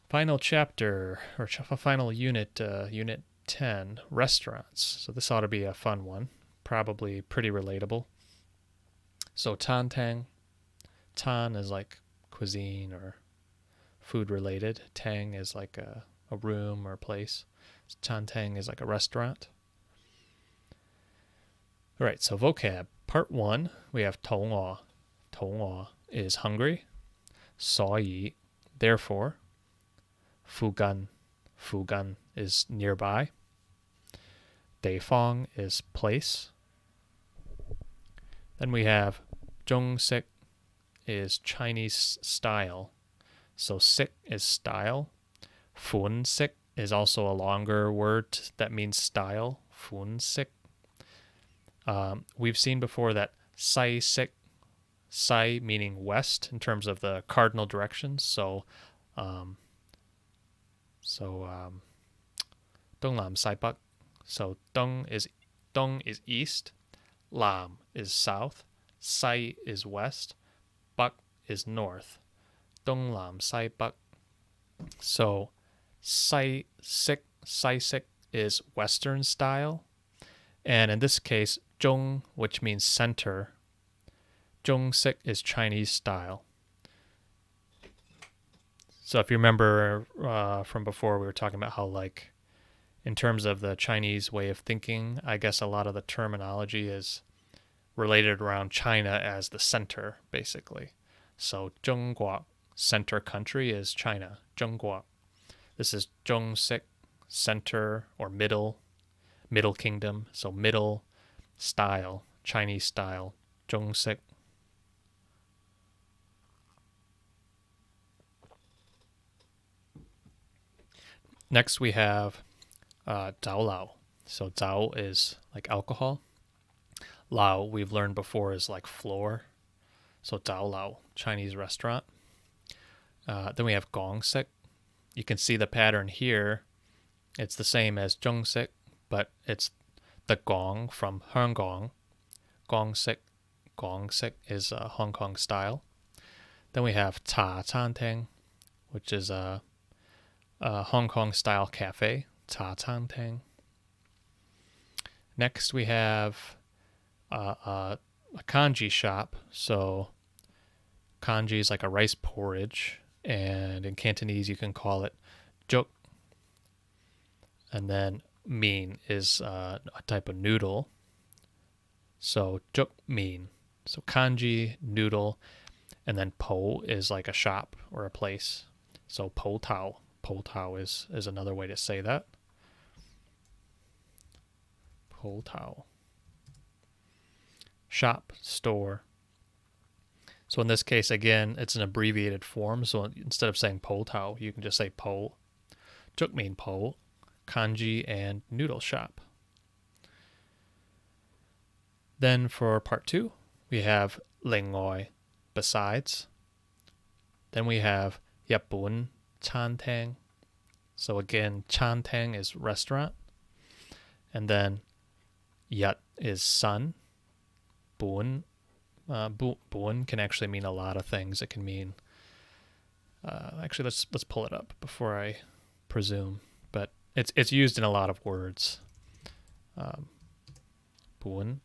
Final chapter, or final unit, unit 10, restaurants. So this ought to be a fun one. probably pretty relatable. So tantang, tan is like cuisine or food related. Tang is like a room or a place. Tantang is like a restaurant. All right, so vocab. Part 1, we have 头餓. 头餓 is hungry. 所以, therefore. 附近, 附近 is nearby. 地方 is place. Then we have 中式 is Chinese style. So 式 is style. 款式 is also a longer word that means style. 款式. We've seen before that 西式, 西 meaning west in terms of the cardinal directions. So 東南西北. So 東is east, 南 is south, 西 is west, 北 is north. 東南西北. So 西式 is western style, and in this case 中, which means center. 中式 is Chinese style. So if you remember from before, we were talking about how, like, in terms of the Chinese way of thinking, I guess a lot of the terminology is related around China as the center, basically. So 中国, center country, is China. 中国. This is 中式, center or middle kingdom. So middle style, Chinese style, 中式. Next we have 早老. So 早 is like alcohol. Lao, we've learned before, is like floor. So 早老, Chinese restaurant. Then we have 港式. You can see the pattern here. It's the same as 中式, but it's the gong from Hong Kong. 港式is Hong Kong style. Then we have 茶餐廳, which is a Hong Kong style cafe. 茶餐廳. Next we have a kanji shop. So kanji is like a rice porridge, and in Cantonese you can call it juk. And then mean is a type of noodle. So juk mean. So kanji, noodle, and then po is like a shop or a place. So po tao. Po tao is another way to say that. Po tao. Shop, store. So in this case, again, it's an abbreviated form. So instead of saying po tao, you can just say po. Juk mean po, kanji, and noodle shop. Then for part 2, we have Ling, besides. Then we have Yapun, Chantang. So again, Chantang is restaurant. And then Yat is sun. Bun. Bun can actually mean a lot of things. It can mean actually let's pull it up before I presume. But it's used in a lot of words. Bun.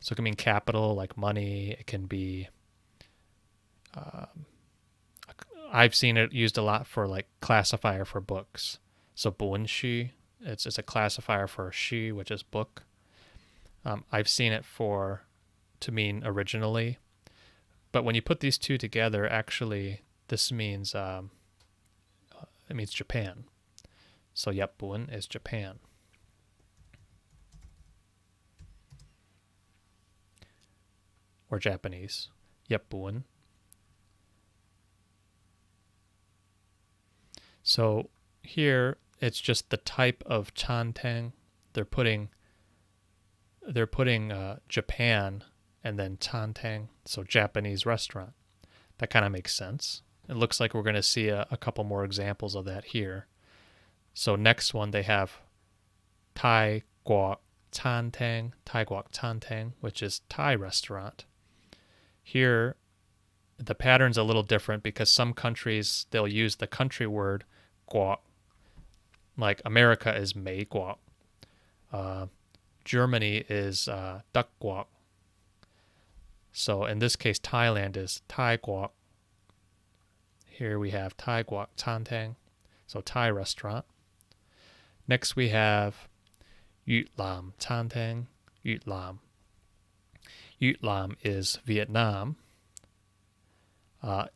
So it can mean capital, like money. It can be I've seen it used a lot for like classifier for books. So 本书, it's a classifier for 书, which is book. I've seen it to mean originally, but when you put these two together, actually this means it means Japan. So Yapun is Japan. Or Japanese. Yapun. So here it's just the type of chantang. They're putting Japan and then chantang, so Japanese restaurant. That kind of makes sense. It looks like we're going to see a couple more examples of that here. So next one they have Thai guak chantang, which is Thai restaurant. Here the pattern's a little different because some countries they'll use the country word guak. Like America is mei guak. Germany is Dak Guak. So in this case, Thailand is Thai Guak. Here we have Thai Guak Tantang, so Thai restaurant. Next we have Yut Lam Tantang, Yut Lam. Yut Lam is Vietnam.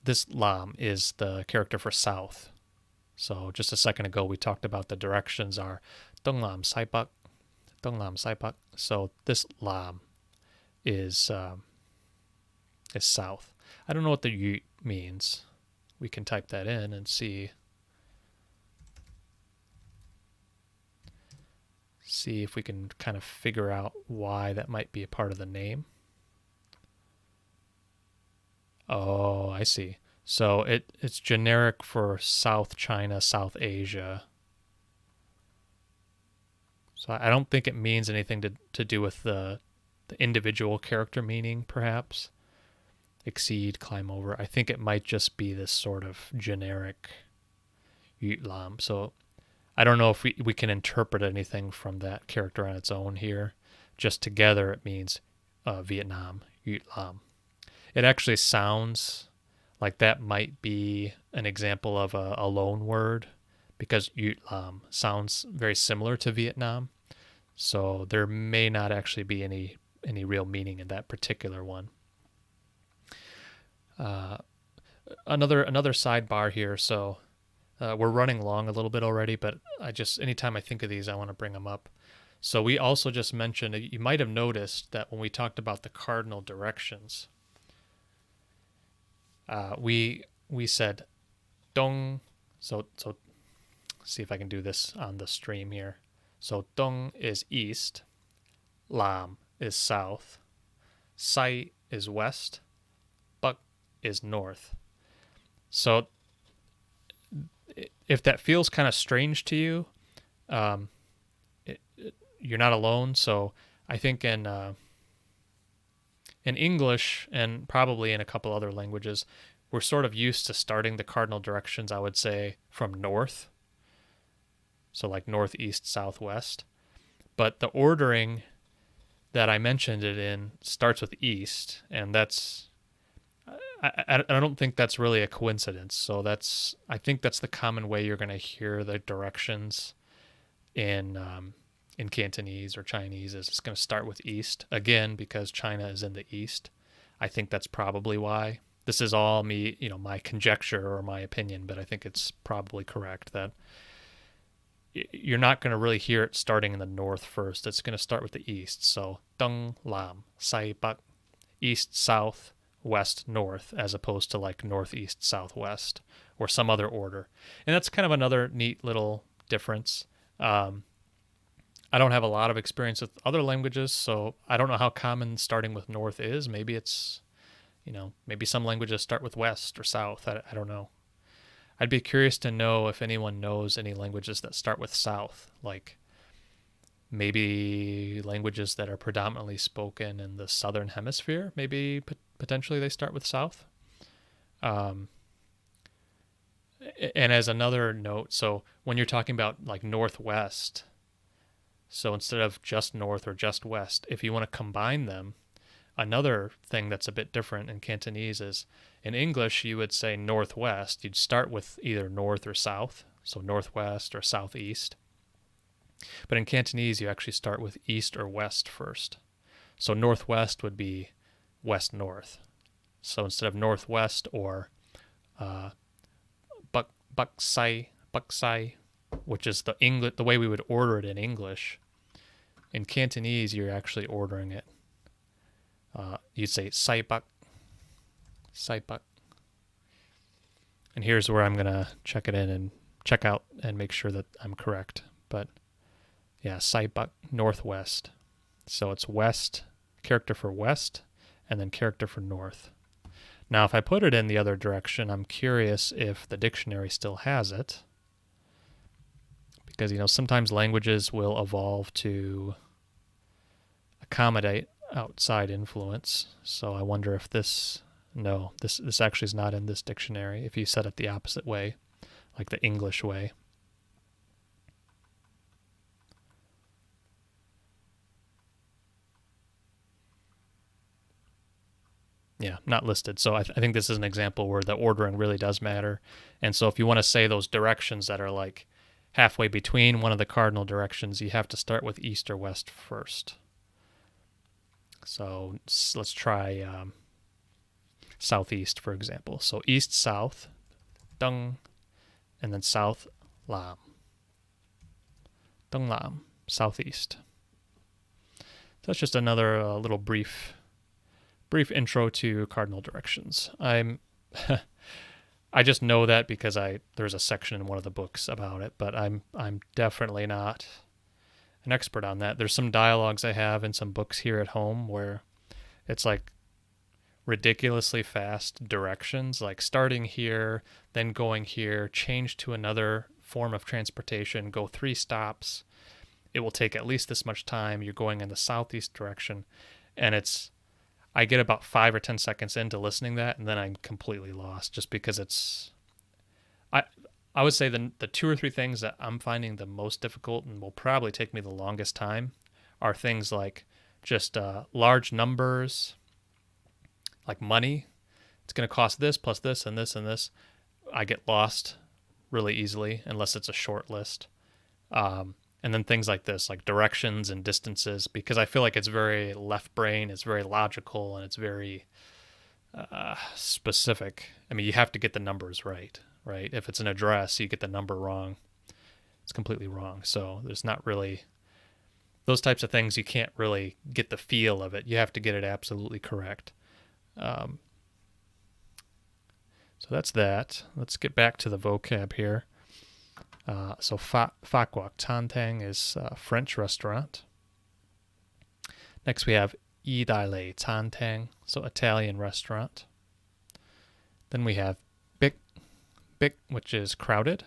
This Lam is the character for south. So just a second ago we talked about the directions are Dong Lam Sai Pak, Dong Lam Sai Pak. So this Lam is south. I don't know what the Yut means. We can type that in and see if we can kind of figure out why that might be a part of the name. Oh, I see. So it's generic for South China, South Asia. So I don't think it means anything to do with the individual character meaning, perhaps. Exceed, climb over. I think it might just be this sort of generic Yut Lam. So I don't know if we can interpret anything from that character on its own here. Just together it means Vietnam, Yut Lam. It actually sounds like that might be an example of a loan word because Yut Lam sounds very similar to Vietnam. So there may not actually be any real meaning in that particular one. Another sidebar here. So we're running long a little bit already, but anytime I think of these, I want to bring them up. So we also just mentioned, you might have noticed that when we talked about the cardinal directions, we said dong. So see if I can do this on the stream here. So dong is east, lam is south, sai is west, bak is north. So if that feels kind of strange to you, you're not alone. So I think in English and probably in a couple other languages, we're sort of used to starting the cardinal directions, I would say, from north. So like northeast, southwest. But the ordering that I mentioned it in starts with east, and I don't think that's really a coincidence. So I think that's the common way you're going to hear the directions in Cantonese or Chinese, is it's going to start with east, again because China is in the east. I think that's probably why. This is all me, my conjecture or my opinion, but I think it's probably correct that you're not going to really hear it starting in the north first. It's going to start with the east. So dong lam sai bak, east south west north, as opposed to like northeast southwest or some other order. And that's kind of another neat little difference. I don't have a lot of experience with other languages, so I don't know how common starting with north is. Maybe it's, maybe some languages start with west or south. I don't know. I'd be curious to know if anyone knows any languages that start with south, like maybe languages that are predominantly spoken in the southern hemisphere. Maybe potentially they start with south. And as another note, so when you're talking about like northwest, so instead of just north or just west, if you want to combine them, another thing that's a bit different in Cantonese is in English, you would say northwest. You'd start with either north or south, so northwest or southeast. But in Cantonese, you actually start with east or west first. So northwest would be west-north. So instead of northwest or buksai, which is the way we would order it in English, in Cantonese, you're actually ordering it. You'd say sai bak. And here's where I'm going to check it in and check out and make sure that I'm correct. But yeah, sai bak, northwest. So it's west, character for west, and then character for north. Now, if I put it in the other direction, I'm curious if the dictionary still has it. Because, sometimes languages will evolve to accommodate outside influence. So I wonder if this actually is not in this dictionary, if you said it the opposite way, like the English way. Yeah, not listed. So I think this is an example where the ordering really does matter. And so if you want to say those directions that are like halfway between one of the cardinal directions, you have to start with east or west first. So let's try southeast, for example. So east, south, dung, and then south, lam. Dung lam, southeast. So that's just another little brief intro to cardinal directions. I just know that because there's a section in one of the books about it, but I'm definitely not an expert on that. There's some dialogues I have in some books here at home where it's like ridiculously fast directions, like starting here, then going here, change to another form of transportation, go 3 stops. It will take at least this much time. You're going in the southeast direction, and I get about 5 or 10 seconds into listening to that, and then I'm completely lost just because I would say the 2 or 3 things that I'm finding the most difficult and will probably take me the longest time are things like just large numbers, like money. It's going to cost this plus this and this and this. I get lost really easily unless it's a short list. And then things like this, like directions and distances, because I feel like it's very left brain, it's very logical, and it's very specific. I mean, you have to get the numbers right? If it's an address, you get the number wrong, it's completely wrong. So there's not really those types of things. You can't really get the feel of it. You have to get it absolutely correct. So that's that. Let's get back to the vocab here. So Fa Quoc Tan Tang is French restaurant. Next we have Yi Dai Lei Tan Tang, so Italian restaurant. Then we have Bik, which is crowded.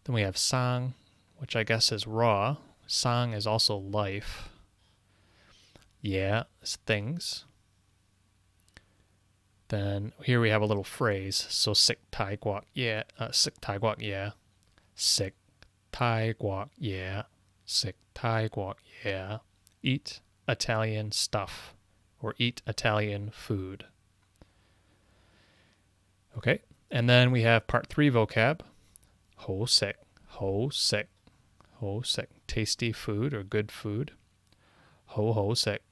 Then we have Sang, which I guess is raw. Sang is also life. Yeah, is things. Then here we have a little phrase. So sick tai guak yeah, sick tai guak yeah, sick tai guak yeah, sick tai guak yeah. Eat Italian stuff, or eat Italian food. Okay, and then we have part 3 vocab. Ho sick, ho sick, ho sick. Tasty food or good food. Ho sick,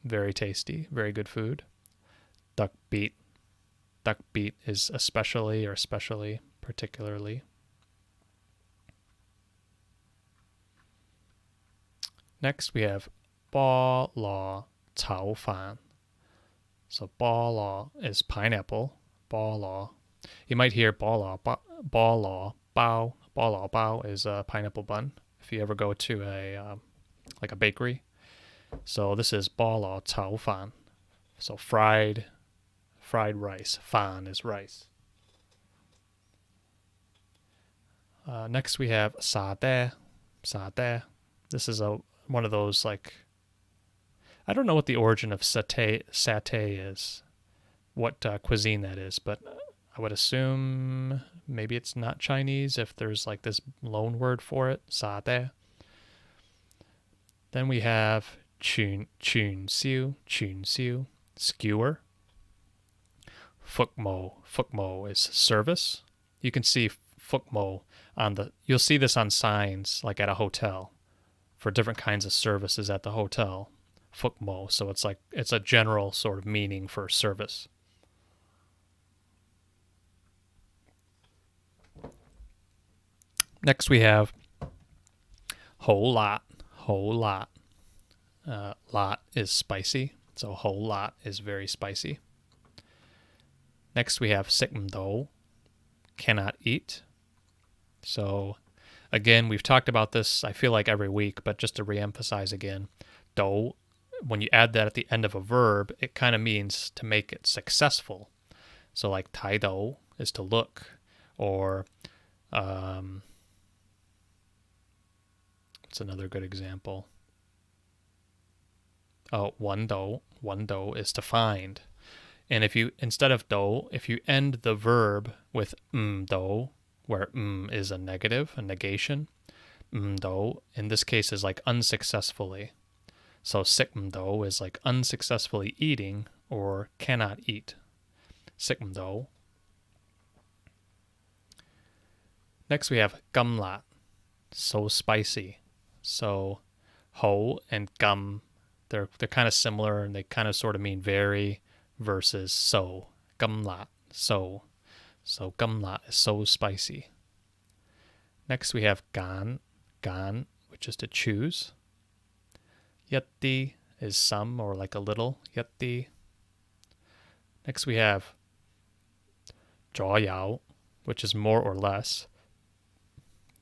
very tasty, very good food. Duck beat. Duck beat is especially or especially, particularly. Next we have Ba La Cao Fan. So Ba La is pineapple. Ba La. You might hear Ba La Bao. Ba La Bao is a pineapple bun if you ever go to a bakery. So this is Ba La Cao Fan. So fried rice. Fan is rice. Next we have sa de. This is one of those, like, I don't know what the origin of satay is, what cuisine that is, but I would assume maybe it's not Chinese if there's like this loan word for it, sa de. Then we have chun siu, skewer. Fukmo is service. You can see fukmo you'll see this on signs like at a hotel for different kinds of services at the hotel. Fukmo, so it's a general sort of meaning for service. Next we have whole lot. Lot is spicy, so whole lot is very spicy. Next we have sikmdo, cannot eat. So again, we've talked about this, I feel like every week, but just to reemphasize again, do, when you add that at the end of a verb, it kind of means to make it successful. So like tai do is to look, or it's another good example. Oh, one do is to find. And if you, instead of do, if you end the verb with do, where is a negative, a negation, do, in this case is like unsuccessfully. So sikmdo is like unsuccessfully eating or cannot eat. 食唔到. Next we have 甘辣, so spicy. So ho and gum, they're kind of similar and they kind of sort of mean very versus so. 甘辣, so 甘辣 is so spicy. Next we have gan, which is to choose. Yetti is some or like a little. Yetti. Next we have 左右, which is more or less.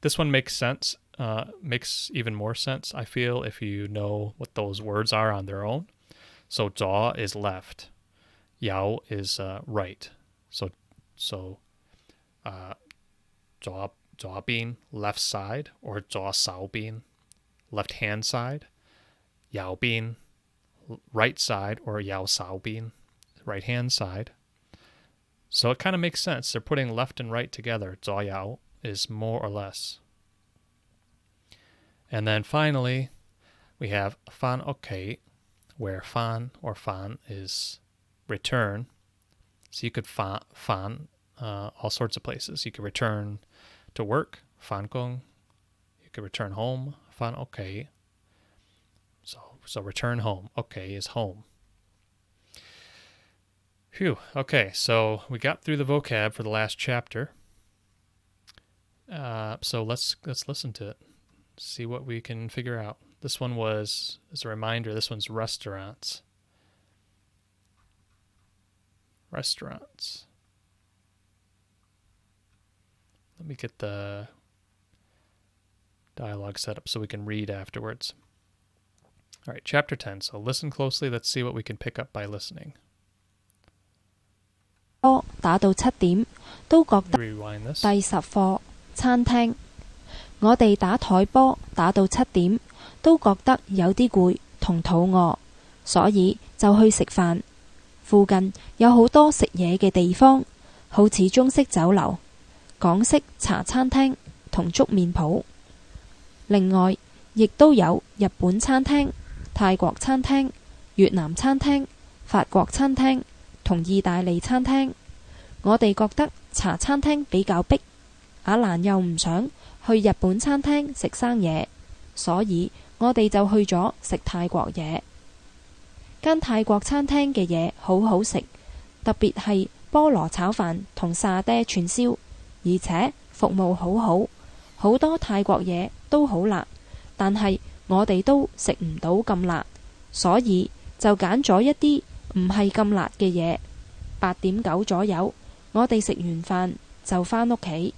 This one makes sense, makes even more sense, I feel, if you know what those words are on their own. So 左 is left. Yao is right. So 左邊, left side, or 左手邊, left hand side. 右邊, right side, or 右手邊, right hand side. So it kind of makes sense. They're putting left and right together. 左右 is more or less. And then finally, we have fan okay, where fan or fan is return. So you could fan all sorts of places. You could return to work, fan kong. You could return home, fan okay. So return home. Okay is home. Phew. Okay, so we got through the vocab for the last chapter. So let's listen to it. See what we can figure out. This one was, as a reminder, this one's restaurants. Restaurants. Let me get the dialogue set up so we can read afterwards. All right, chapter 10. So listen closely. Let's see what we can pick up by listening. 打到7點都覺得 Rewind this. 第10課餐廳。我哋打台波打到7點都覺得有啲攰同肚餓，所以就去食飯。附近有好多食嘢嘅地方，好似中式酒樓、港式茶餐廳同粥麵鋪。另外，亦都有日本餐廳、泰國餐廳、越南餐廳、法國餐廳同意大利餐廳。我哋覺得茶餐廳比較逼，阿蘭又唔想去日本餐廳食生嘢，所以我哋就去咗食泰國嘢。間泰國餐廳嘅嘢好好食，特別係菠蘿炒飯同沙爹串燒，而且服務好好，好多泰國嘢都好辣，但係我哋都食唔到咁辣，所以就揀咗一啲唔係咁辣嘅嘢。8點9左右，我哋食完飯就返屋企。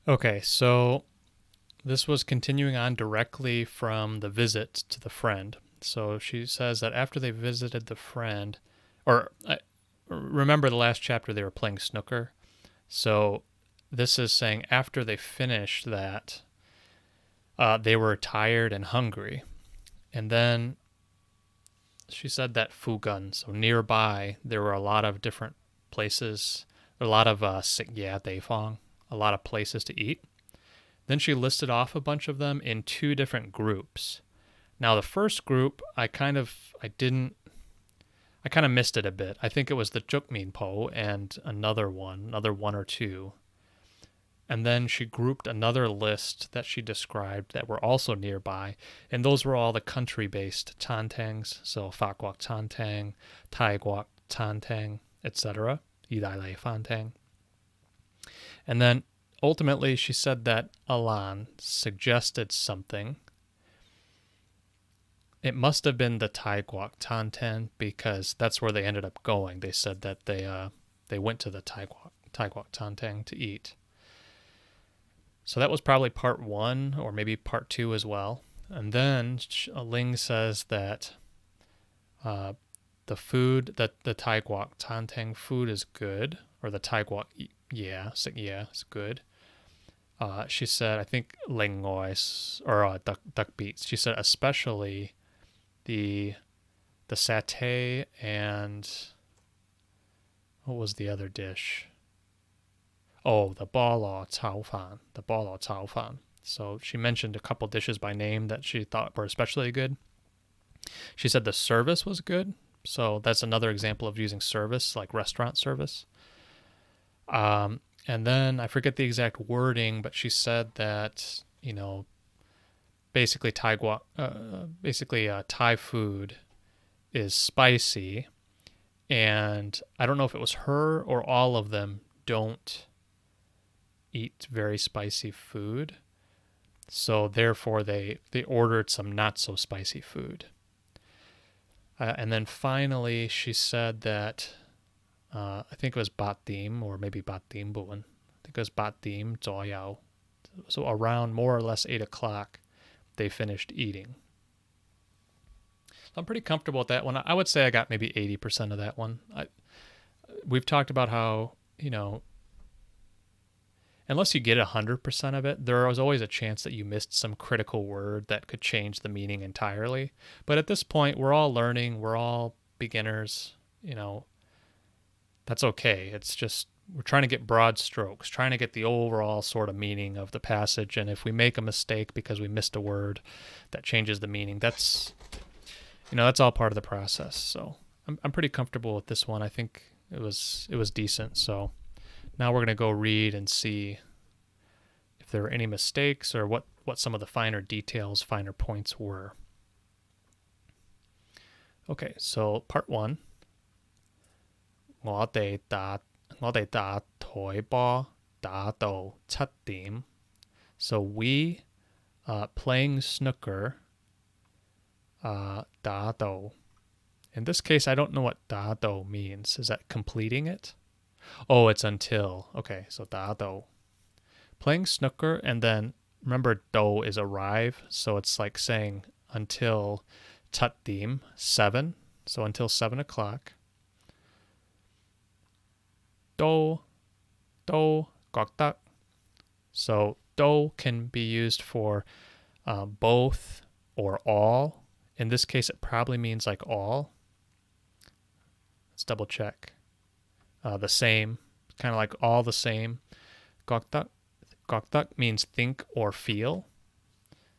Okay, so this was continuing on directly from the visit to the friend. So she says that after they visited the friend, remember the last chapter they were playing snooker. So this is saying after they finished that, they were tired and hungry. And then she said that Fugun, so nearby, there were a lot of different places, a lot of deifang, a lot of places to eat. Then she listed off a bunch of them in 2 different groups. Now the first group, I kind of missed it a bit. I think it was the Jukminpo and another one or two. And then she grouped another list that she described that were also nearby, and those were all the country-based chantangs, so Fa Guok Chantang, Tai Guok Chantang, etc., Yidai Fantang. And then ultimately she said that Alan suggested something. It must have been the Tai Guok Chantang because that's where they ended up going. They said that they went to the Tai Guok Chantang to eat. So that was probably part 1 or maybe part 2 as well. And then Ling says that the food, that the Tai Guok Chantang food is good, or the Tai Guok is good. She said, I think Ling or duck beets. She said especially the satay and what was the other dish? Oh, the bala cao fan. So she mentioned a couple dishes by name that she thought were especially good. She said the service was good. So that's another example of using service, like restaurant service. And then I forget the exact wording, but she said that, basically Thai food is spicy, and I don't know if it was her or all of them don't eat very spicy food, so therefore they ordered some not so spicy food. And then finally she said that I think it was Batim or maybe Batim Buan. I think it was Batim Zoyao. So around more or less 8 o'clock, they finished eating. So I'm pretty comfortable with that one. I would say I got maybe 80% of that one. We've talked about how, unless you get 100% of it, there was always a chance that you missed some critical word that could change the meaning entirely. But at this point, we're all learning. We're all beginners. That's okay. It's just we're trying to get broad strokes, trying to get the overall sort of meaning of the passage. And if we make a mistake because we missed a word that changes the meaning, that's all part of the process. So I'm pretty comfortable with this one. I think it was decent. So now we're going to go read and see if there were any mistakes or what some of the finer details, finer points were. Okay, so part 1. 我哋打台波打到7點. So we playing snooker 打到. In this case, I don't know what 打到 means. Is that completing it? Oh, it's until. Okay, so 打到. Playing snooker, and then remember do is arrive, so it's like saying until 7 điểm, 7. So until 7 o'clock. Do覺得. So do can be used for both or all. In this case, it probably means like all. Let's double check. The same, kind of like all the same.覺得means think or feel.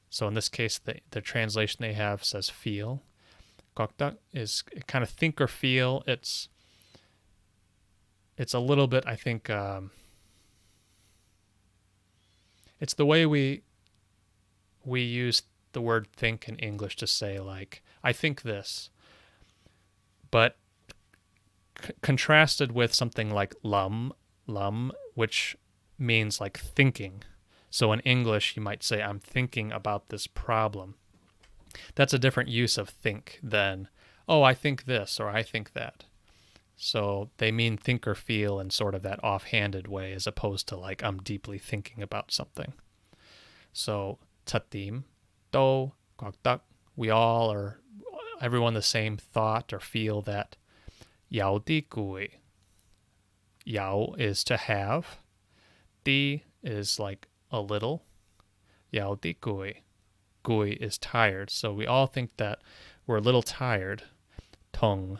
So in this case, the translation they have says feel.覺得is kind of think or feel. It's a little bit, I think, it's the way we use the word think in English to say, like, I think this, but contrasted with something like lum, which means like thinking. So in English, you might say, I'm thinking about this problem. That's a different use of think than, oh, I think this or I think that. So they mean think or feel in sort of that offhanded way, as opposed to like I'm deeply thinking about something. So 7 點, do, 覺得, we all are, everyone the same thought or feel that 有啲攰. 有 is to have. 啲 is like a little. 有啲攰. Gui is tired. So we all think that we're a little tired. Tung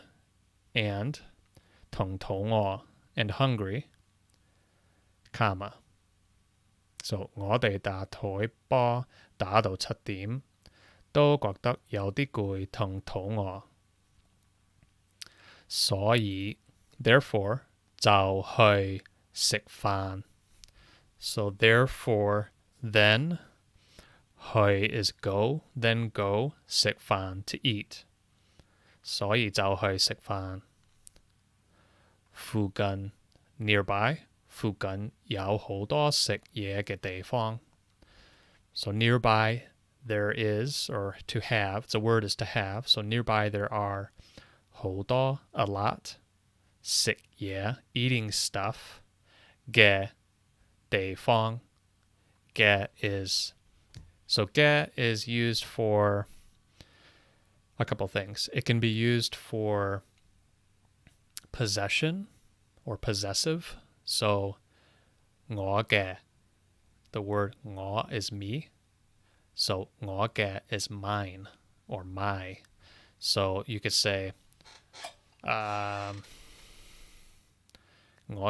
and tung tongo and hungry, comma. So 我哋打台波打到7點，都覺得有啲攰同肚餓。所以 therefore 就去食飯. So therefore then 去 is go, then go 食飯 to eat. 所以就去食飯。附近 nearby, 附近有好多食嘢嘅地方. So nearby there is, or to have, it's a word is to have. So nearby there are 好多 a lot, 食嘢 eating stuff, 嘅地方. 嘅 is, so 嘅 is used for a couple things. It can be used for possession or possessive. So 我嘅, the word 我 is me. So 我嘅 is mine or my. So you could say 我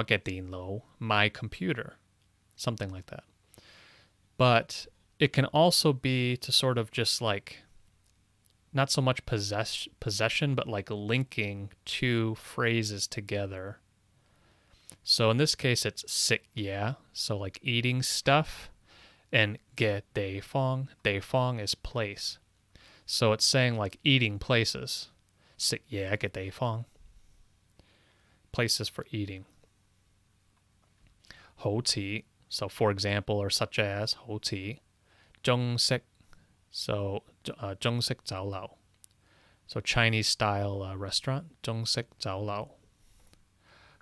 嘅電腦, my computer, something like that. But it can also be to sort of just like not so much possession, but like linking two phrases together. So in this case, it's 食嘢, so like eating stuff, and 嘅地方, 地方is place. So it's saying like eating places. 食嘢嘅地方, places for eating. 好似, so for example, or such as, 好似中式, so 中式酒樓, so Chinese style restaurant, 中式酒樓.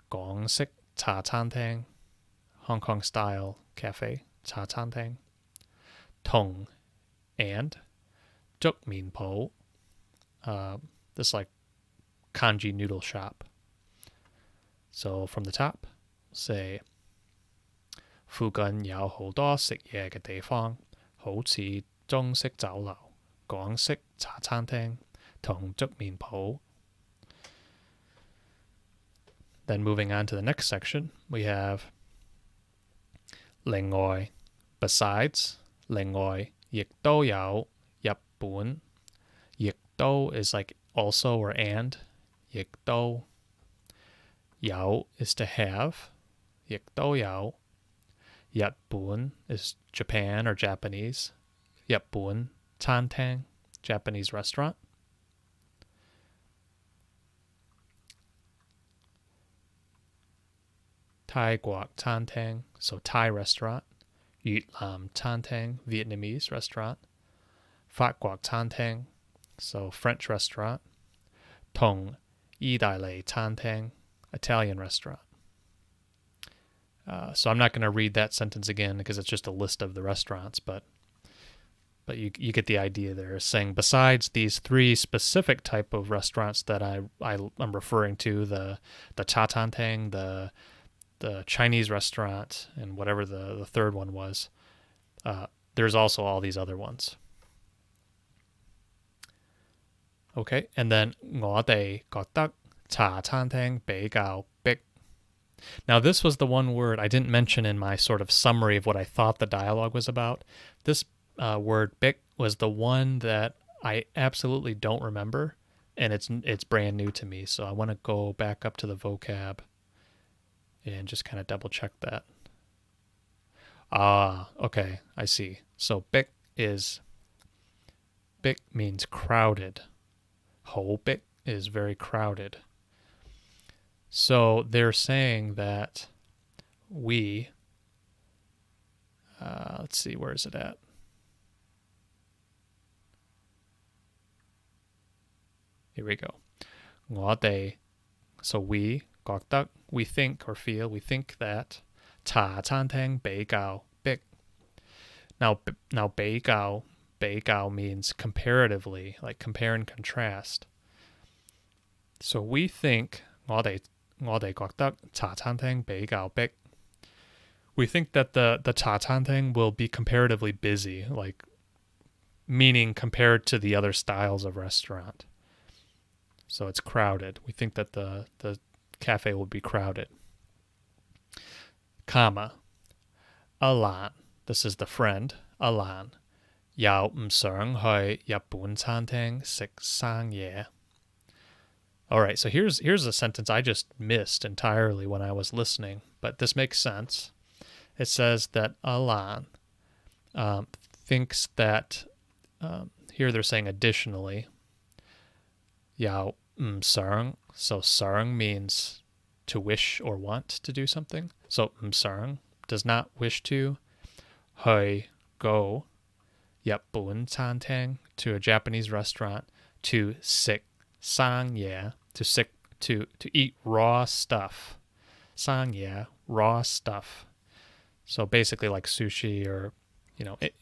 港式茶餐廳, Hong Kong style cafe, 茶餐廳. 同 and 粥麵鋪, this like kanji noodle shop. So from the top, say 附近有好多食嘢嘅地方，好似中式酒樓、港式茶餐廳同粥麵鋪. Then moving on to the next section, we have 另外 besides, 另外亦都有日本. 亦都 is like also or and. 亦都有 is to have. 亦都有日本 is Japan or Japanese. 日本餐廳 Japanese restaurant. 泰國餐廳 so Thai restaurant. 越南餐廳 Vietnamese restaurant. 法國餐廳 so French restaurant. 同意大利餐廳 Italian restaurant. So I'm not going to read that sentence again because it's just a list of the restaurants, but you get the idea there. It's saying besides these three specific type of restaurants that I'm referring to, the cha tan tang, the Chinese restaurant, and whatever the third one was, there's also all these other ones. Okay, and then 我哋覺得茶餐廳比較逼. Now, this was the one word I didn't mention in my sort of summary of what I thought the dialogue was about. This word "big" was the one that I absolutely don't remember, and it's brand new to me. So I want to go back up to the vocab and just kind of double check that. Okay, I see. So big means crowded. 好逼 is very crowded. So they're saying that we, let's see, where is it at? Here we go. 我哋, so we, 覺得, we think or feel, we think that 茶餐廳比較逼. Now 比較means comparatively, like compare and contrast. So we think, 我哋覺得茶餐廳比較逼. We think that the 茶餐廳 will be comparatively busy, like meaning compared to the other styles of restaurant. So it's crowded. We think that the cafe will be crowded. Comma. Alan. This is the friend. Alan. 又唔想去日本餐廳食生嘢. All right, so here's a sentence I just missed entirely when I was listening, but this makes sense. It says that Alan thinks that, here they're saying additionally, 又唔想, so 想 means to wish or want to do something. So 唔想 does not wish to, 去 go, 日本餐廳 to a Japanese restaurant, to 食生嘢, to eat raw stuff. 生嘢, raw stuff. So basically like sushi or,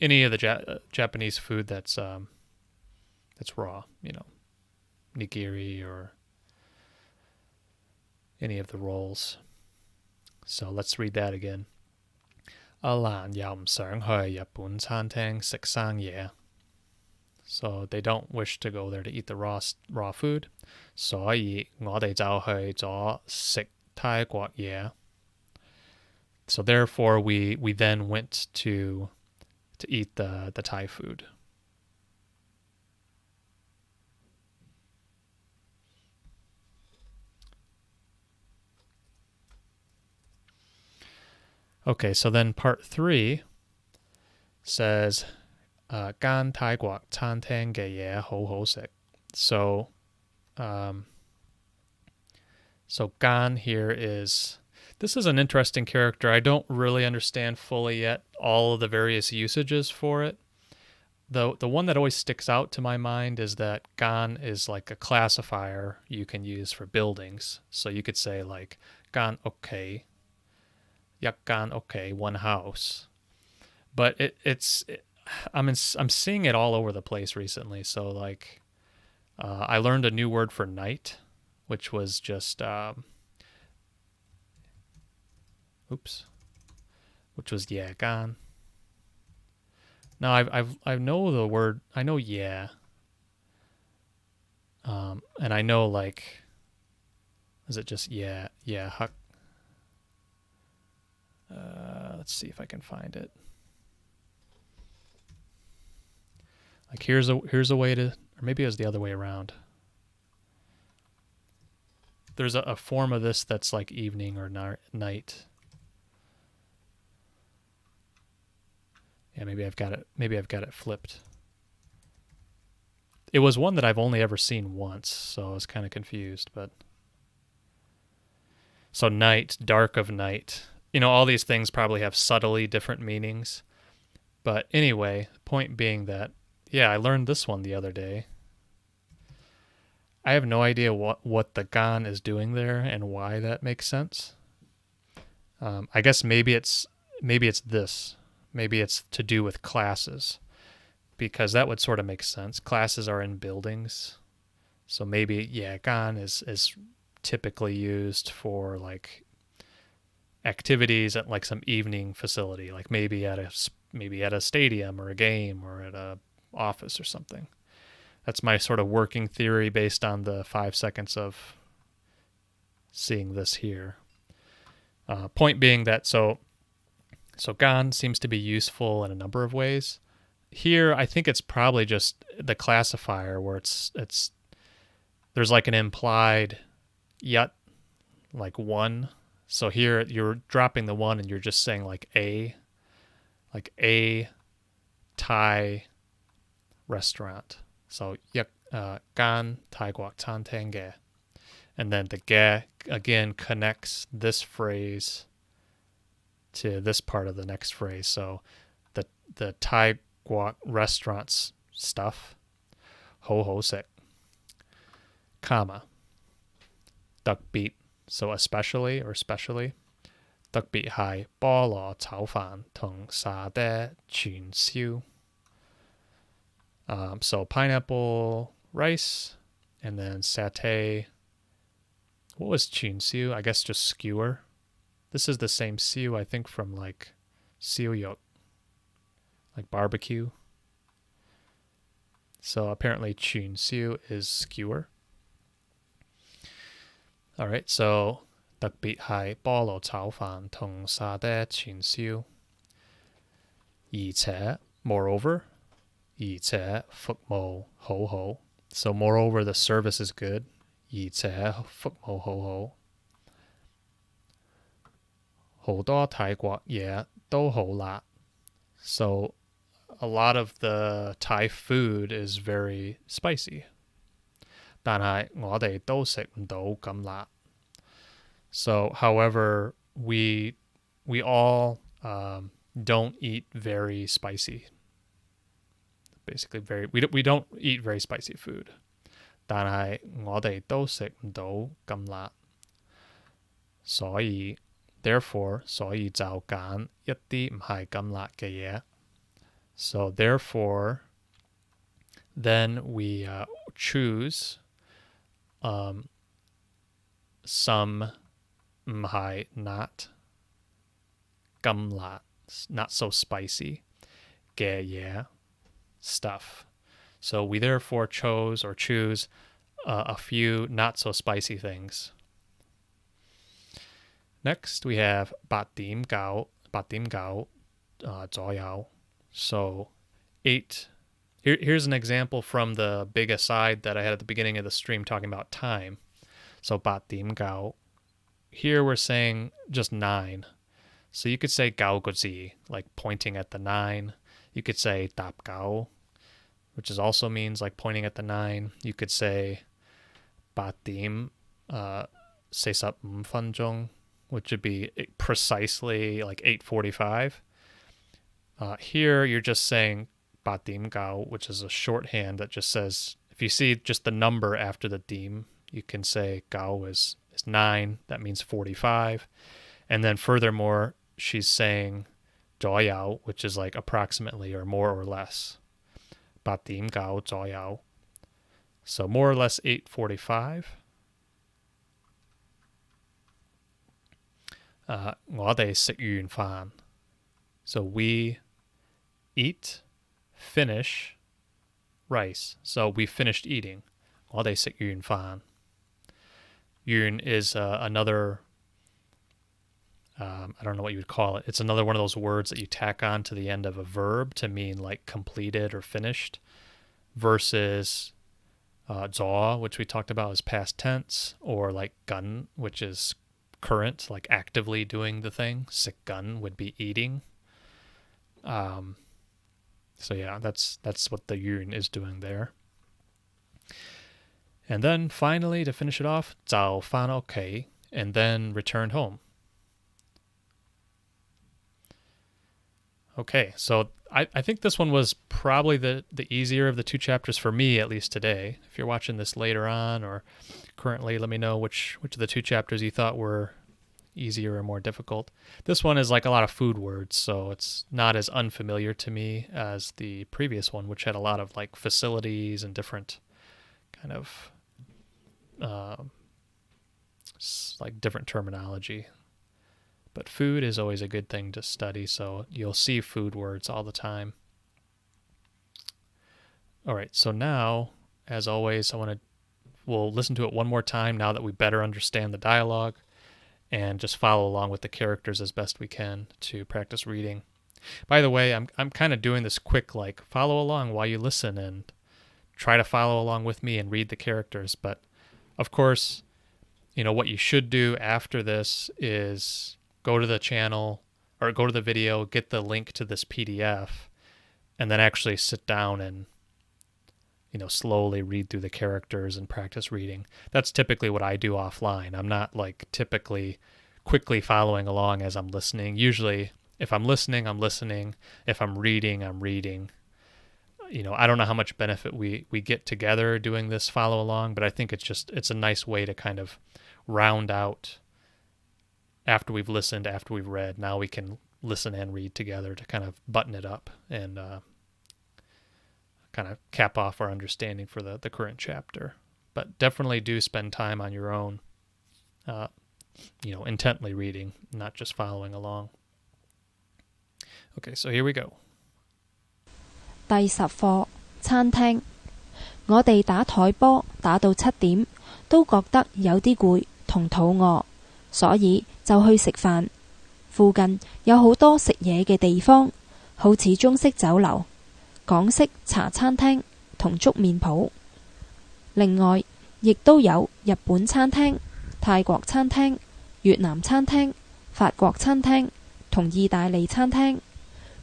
any of the Japanese food that's raw, nigiri or any of the rolls. So let's read that again. Alan 又唔想去日本餐廳食生嘢. So they don't wish to go there to eat the raw food. 所以我哋就去咗食泰國嘢. So therefore we then went to eat the Thai food. Okay, so then part 3 says, Gan Tai Guak Chan Tang Ge Ye Ho Ho Sik. So, Gan here is, this is an interesting character. I don't really understand fully yet all of the various usages for it. The one that always sticks out to my mind is that Gan is like a classifier you can use for buildings. So you could say like Gan okay, Yak Gan okay, one house. But I'm seeing it all over the place recently. So like I learned a new word for night, which was just which was yeah Gan. Now I know the word. I know yeah, and I know like, is it just yeah huck? Let's see if I can find it. Like here's a way to, or maybe it was the other way around. There's a form of this that's like evening or night. Yeah, maybe I've got it flipped. It was one that I've only ever seen once, so I was kind of confused. But so night, dark of night. You know, all these things probably have subtly different meanings. But anyway, point being that, yeah, I learned this one the other day. I have no idea what the Gan is doing there and why that makes sense. I guess maybe it's this. Maybe it's to do with classes, because that would sort of make sense. Classes are in buildings. So maybe, yeah, Gan is typically used for like activities at like some evening facility, like maybe at a stadium or a game or at a office or something. That's my sort of working theory based on the 5 seconds of seeing this here. Point being that so Gan seems to be useful in a number of ways. Here, I think it's probably just the classifier where it's there's like an implied yet, like one. So here you're dropping the one and you're just saying like a Thai restaurant. So Gan Tai Guak Chan Tang Ge. And then the ge again connects this phrase to this part of the next phrase. So the Thai guac restaurants stuff, ho ho sek, comma, duck beat. So especially or specially, duck beat hai bo lo cao fan tong sa de chun siu. So pineapple rice, and then satay. What was chun siu? I guess just skewer. This is the same siu, I think, from like siu yok, like barbecue. So apparently chun siu is skewer. All right, so đặc biệt係菠蘿炒飯同沙爹串燒，而且 moreover，而且服務好好。So moreover, the service is good，而且服務好好。好多泰國嘢都好辣。So a lot of the Thai food is very spicy. 但係我哋都食唔到咁辣。So, however, we all don't eat very spicy. Basically, we don't eat very spicy food. 但係我哋都食唔到咁辣。所以 therefore 所以就揀一啲唔係咁辣嘅嘢。So therefore, then we choose some 唔係 not 咁辣 not so spicy 嘅嘢 stuff. So we therefore chose or choose a few not so spicy things. Next, we have 八點九左右. So 8. Here's an example from the big aside that I had at the beginning of the stream talking about time. So 八點九. Here we're saying just 9. So you could say gao guzi, like pointing at the 9. You could say dap gao, which is also means like pointing at the 9. You could say ba dim, say sup fan zhong, which would be precisely like 8:45. Here you're just saying ba dim gao, which is a shorthand that just says, if you see just the number after the dim, you can say gao is 9. That means 45. And then furthermore, she's saying zhao yao, which is like approximately or more or less. Ba dim gao zhao yao. So more or less 8:45. 我哋食完飯. So we eat, finish, rice. So we finished eating. 我哋食完飯. Yun is another, I don't know what you would call it. It's another one of those words that you tack on to the end of a verb to mean like completed or finished, versus 做, which we talked about as past tense, or like 緊, which is current, like actively doing the thing. 食緊 would be eating. So yeah, that's what the yun is doing there. And then finally, to finish it off, 早返屋企, and then returned home. Okay, so I think this one was probably the easier of the 2 chapters for me, at least today. If you're watching this later on or currently, let me know which of the 2 chapters you thought were easier or more difficult. This one is like a lot of food words, so it's not as unfamiliar to me as the previous one, which had a lot of like facilities and different kind of like different terminology. But food is always a good thing to study, so you'll see food words all the time. All right, so now, as always, we'll listen to it one more time now that we better understand the dialogue, and just follow along with the characters as best we can to practice reading. By the way, I'm kind of doing this quick, like follow along while you listen and try to follow along with me and read the characters. But of course, what you should do after this is go to the channel or go to the video, get the link to this PDF, and then actually sit down and slowly read through the characters and practice reading. That's typically what I do offline. I'm not like typically quickly following along as I'm listening. Usually if I'm listening, I'm listening. If I'm reading, I'm reading. I don't know how much benefit we get together doing this follow along, but I think it's a nice way to kind of round out after we've listened, after we've read. Now we can listen and read together to kind of button it up and kind of cap off our understanding for the current chapter. But definitely do spend time on your own, intently reading, not just following along. Okay, so here we go. 第10課餐廳，我哋打台波打到7點，都覺得有啲攰同肚餓，所以就去食飯。附近有好多食嘢嘅地方，好似中式酒樓、港式茶餐廳同粥麵鋪。另外，亦都有日本餐廳、泰國餐廳、越南餐廳、法國餐廳同意大利餐廳。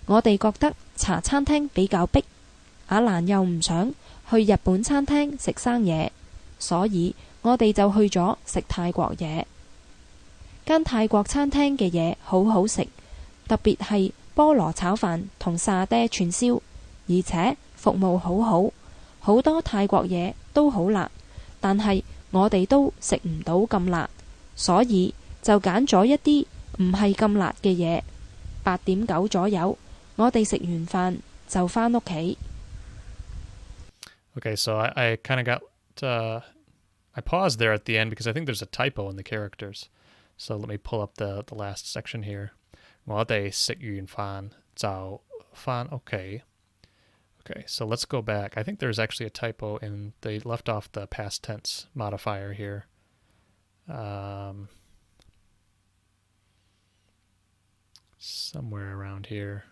我哋覺得茶餐廳比較逼，阿蘭又唔想去日本餐廳食生嘢，所以我哋就去咗食泰國嘢。間泰國餐廳嘅嘢好好食，特別係菠蘿炒飯同沙爹串燒，而且服務好好，好多泰國嘢都好辣，但係我哋都食唔到咁辣，所以就揀咗一啲唔係咁辣嘅嘢。8點9左右，我哋食完飯就返屋企。Okay, so I kind of got, I paused there at the end because I think there's a typo in the characters. So let me pull up the last section here. 我哋食完飯就返屋企. Okay, so let's go back. I think there's actually a typo in, they left off the past tense modifier here. Somewhere around here.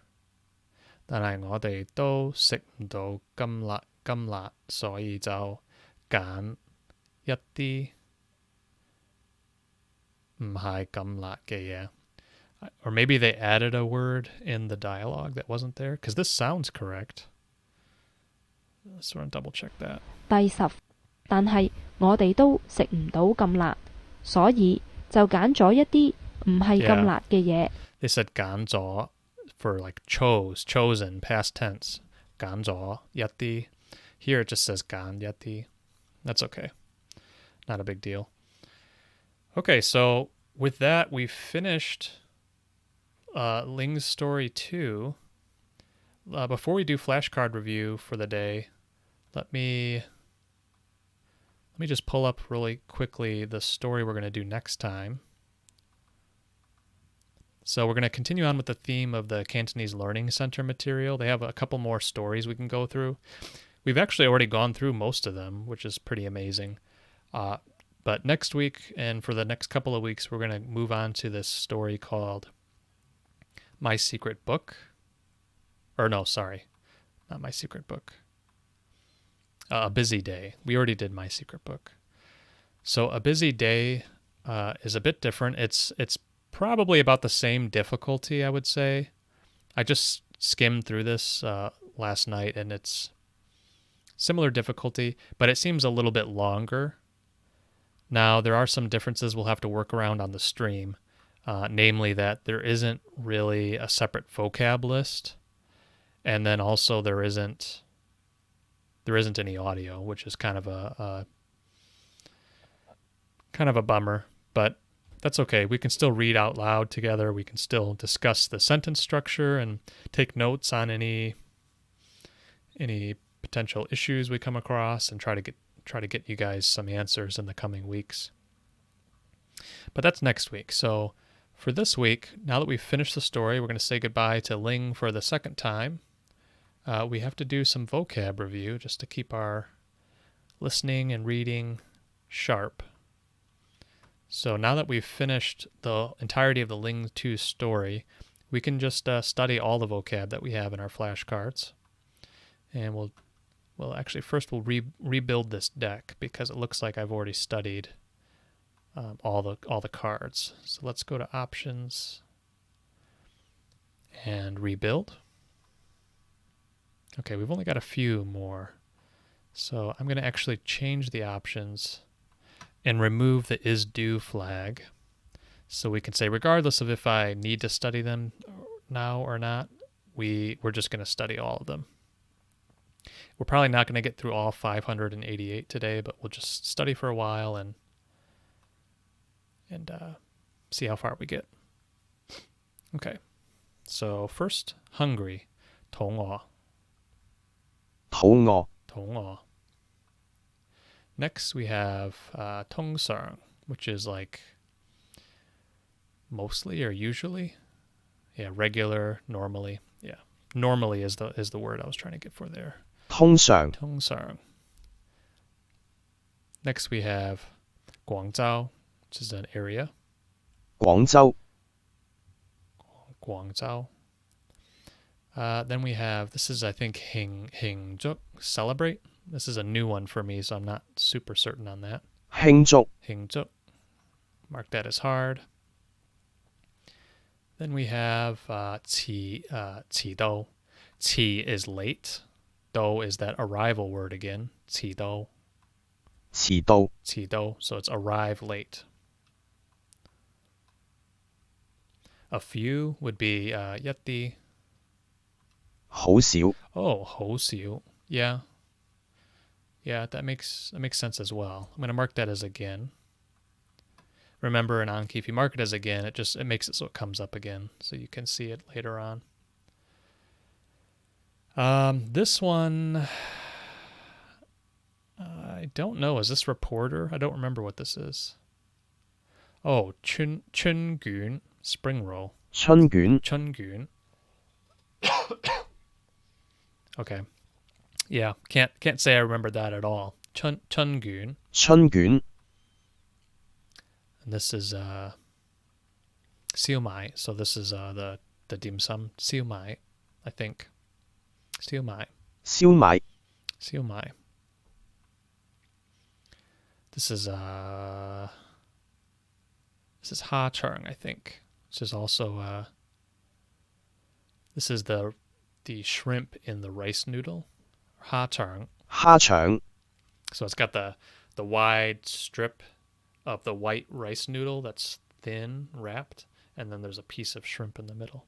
但係我哋都食唔到咁辣，所以就揀一啲唔係咁辣嘅嘢。Or maybe they added a word in the dialogue that wasn't there, because this sounds correct. Let's want to double check that. 第10，但係我哋都食唔到咁辣，所以就揀咗一啲唔係咁辣嘅嘢。They said 揀咗 for like chose, chosen, past tense. 揀咗一啲. Here it just says 揀一啲. That's okay. Not a big deal. Okay, so with that, we've finished Ling's story 2. Before we do flashcard review for the day, let me just pull up really quickly the story we're going to do next time. So we're going to continue on with the theme of the Cantonese Learning Center material. They have a couple more stories we can go through. We've actually already gone through most of them, which is pretty amazing. But next week and for the next couple of weeks, we're going to move on to this story called My Secret Book. Or no, sorry, not My Secret Book. A Busy Day. We already did My Secret Book. So A Busy Day is a bit different. It's probably about the same difficulty, I would say. I just skimmed through this last night, and it's similar difficulty, but it seems a little bit longer. Now, there are some differences we'll have to work around on the stream, namely that there isn't really a separate vocab list, and then also there isn't any audio, which is kind of a bummer, but that's okay. We can still read out loud together. We can still discuss the sentence structure and take notes on any potential issues we come across and try to get you guys some answers in the coming weeks. But that's next week. So for this week, now that we've finished the story, we're going to say goodbye to Ling for the second time. We have to do some vocab review just to keep our listening and reading sharp. So now that we've finished the entirety of the Ling 2 story, we can just study all the vocab that we have in our flashcards. And we'll rebuild this deck because it looks like I've already studied all the cards. So let's go to options and rebuild. Okay, we've only got a few more. So I'm going to actually change the options and remove the is due flag. So we can say, regardless of if I need to study them now or not, we're just going to study all of them. We're probably not going to get through all 588 today, but we'll just study for a while and see how far we get. Okay, so first, hungry, 肚餓. 肚餓 肚餓. Next, we have 통상, which is like mostly or usually. Yeah, regular, normally. Yeah, normally is the word I was trying to get for there. 通常 통상. Next, we have 廣州, which is an area. 廣州 廣州. Then we have, this is, I think,慶祝, celebrate. This is a new one for me, so I'm not super certain on that. 慶祝 慶祝. Mark that as hard. Then we have 遲到. 遲 is late. Do is that arrival word again. 遲到. 遲到 遲到. So it's arrive late. A few would be 一啲. 好少 Oh, 好少. Yeah. Yeah, that makes sense as well. I'm going to mark that as again. Remember in Anki, if you mark it as again, it makes it so it comes up again, so you can see it later on. This one, I don't know. Is this reporter? I don't remember what this is. Oh, 춘균, spring roll.春卷 춘균. Okay. Yeah, can't say I remember that at all. 춘균.春卷 And this is siumai. So this is the dim sum. Siumai, I think. Siumai. 燒賣 Siumai. This is ha churng, I think. This is also this is the shrimp in the rice noodle. Ha chang. 蝦腸 So it's got the wide strip of the white rice noodle that's thin wrapped, and then there's a piece of shrimp in the middle.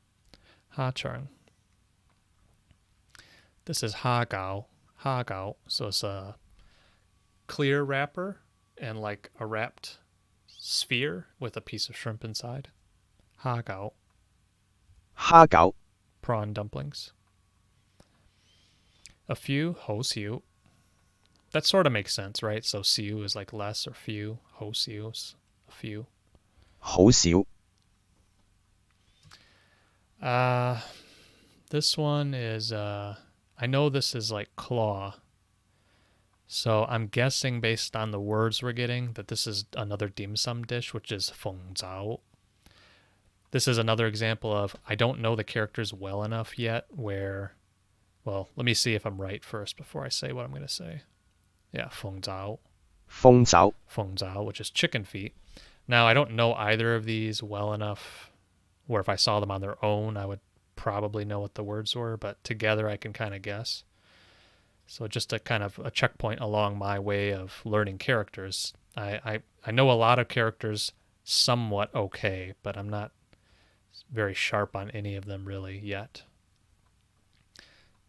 Ha chang. This is ha gao. Ha gao. So it's a clear wrapper and like a wrapped sphere with a piece of shrimp inside. Ha gao. 蝦餃 Prawn dumplings. A few, ho siu. That sort of makes sense, right? So siu is like less or few. Ho siu is a few. 好少 This one is, I know this is like claw. So I'm guessing based on the words we're getting that this is another dim sum dish, which is feng zao. This is another example of I don't know the characters well enough yet where, well, let me see if I'm right first before I say what I'm going to say. Yeah, feng zao. 鳳爪 Feng zao, which is chicken feet. Now, I don't know either of these well enough where if I saw them on their own, I would probably know what the words were, but together I can kind of guess. So just a kind of a checkpoint along my way of learning characters. I know a lot of characters somewhat okay, but I'm not very sharp on any of them really yet.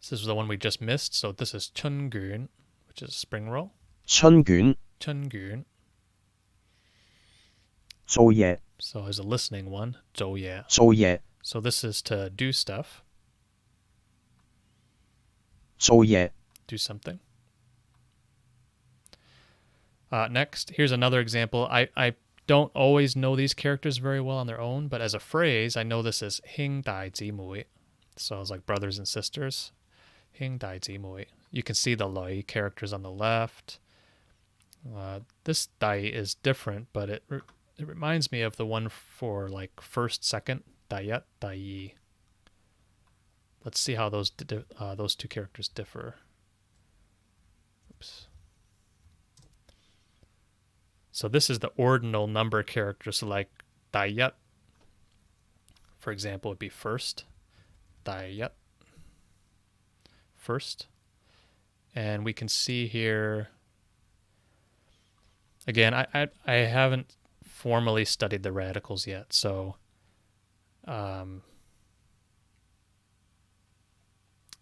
This is the one we just missed. So this is chungun, which is a spring roll. 春卷 Chungun. 做嘢 So is a listening one. 做嘢. 做嘢 So this is to do stuff, 做嘢 do something. Next, here's another example. I don't always know these characters very well on their own, but as a phrase, I know this as hing dai zi mui. So it's like brothers and sisters. Hing dai zi mui. You can see the loi characters on the left. This dai is different, but it reminds me of the one for like first, second, dayat, dai. Let's see how those two characters differ. Oops. So this is the ordinal number character. So like dayat, for example, would be first. Dayat. First. And we can see here, again, I haven't formally studied the radicals yet. So,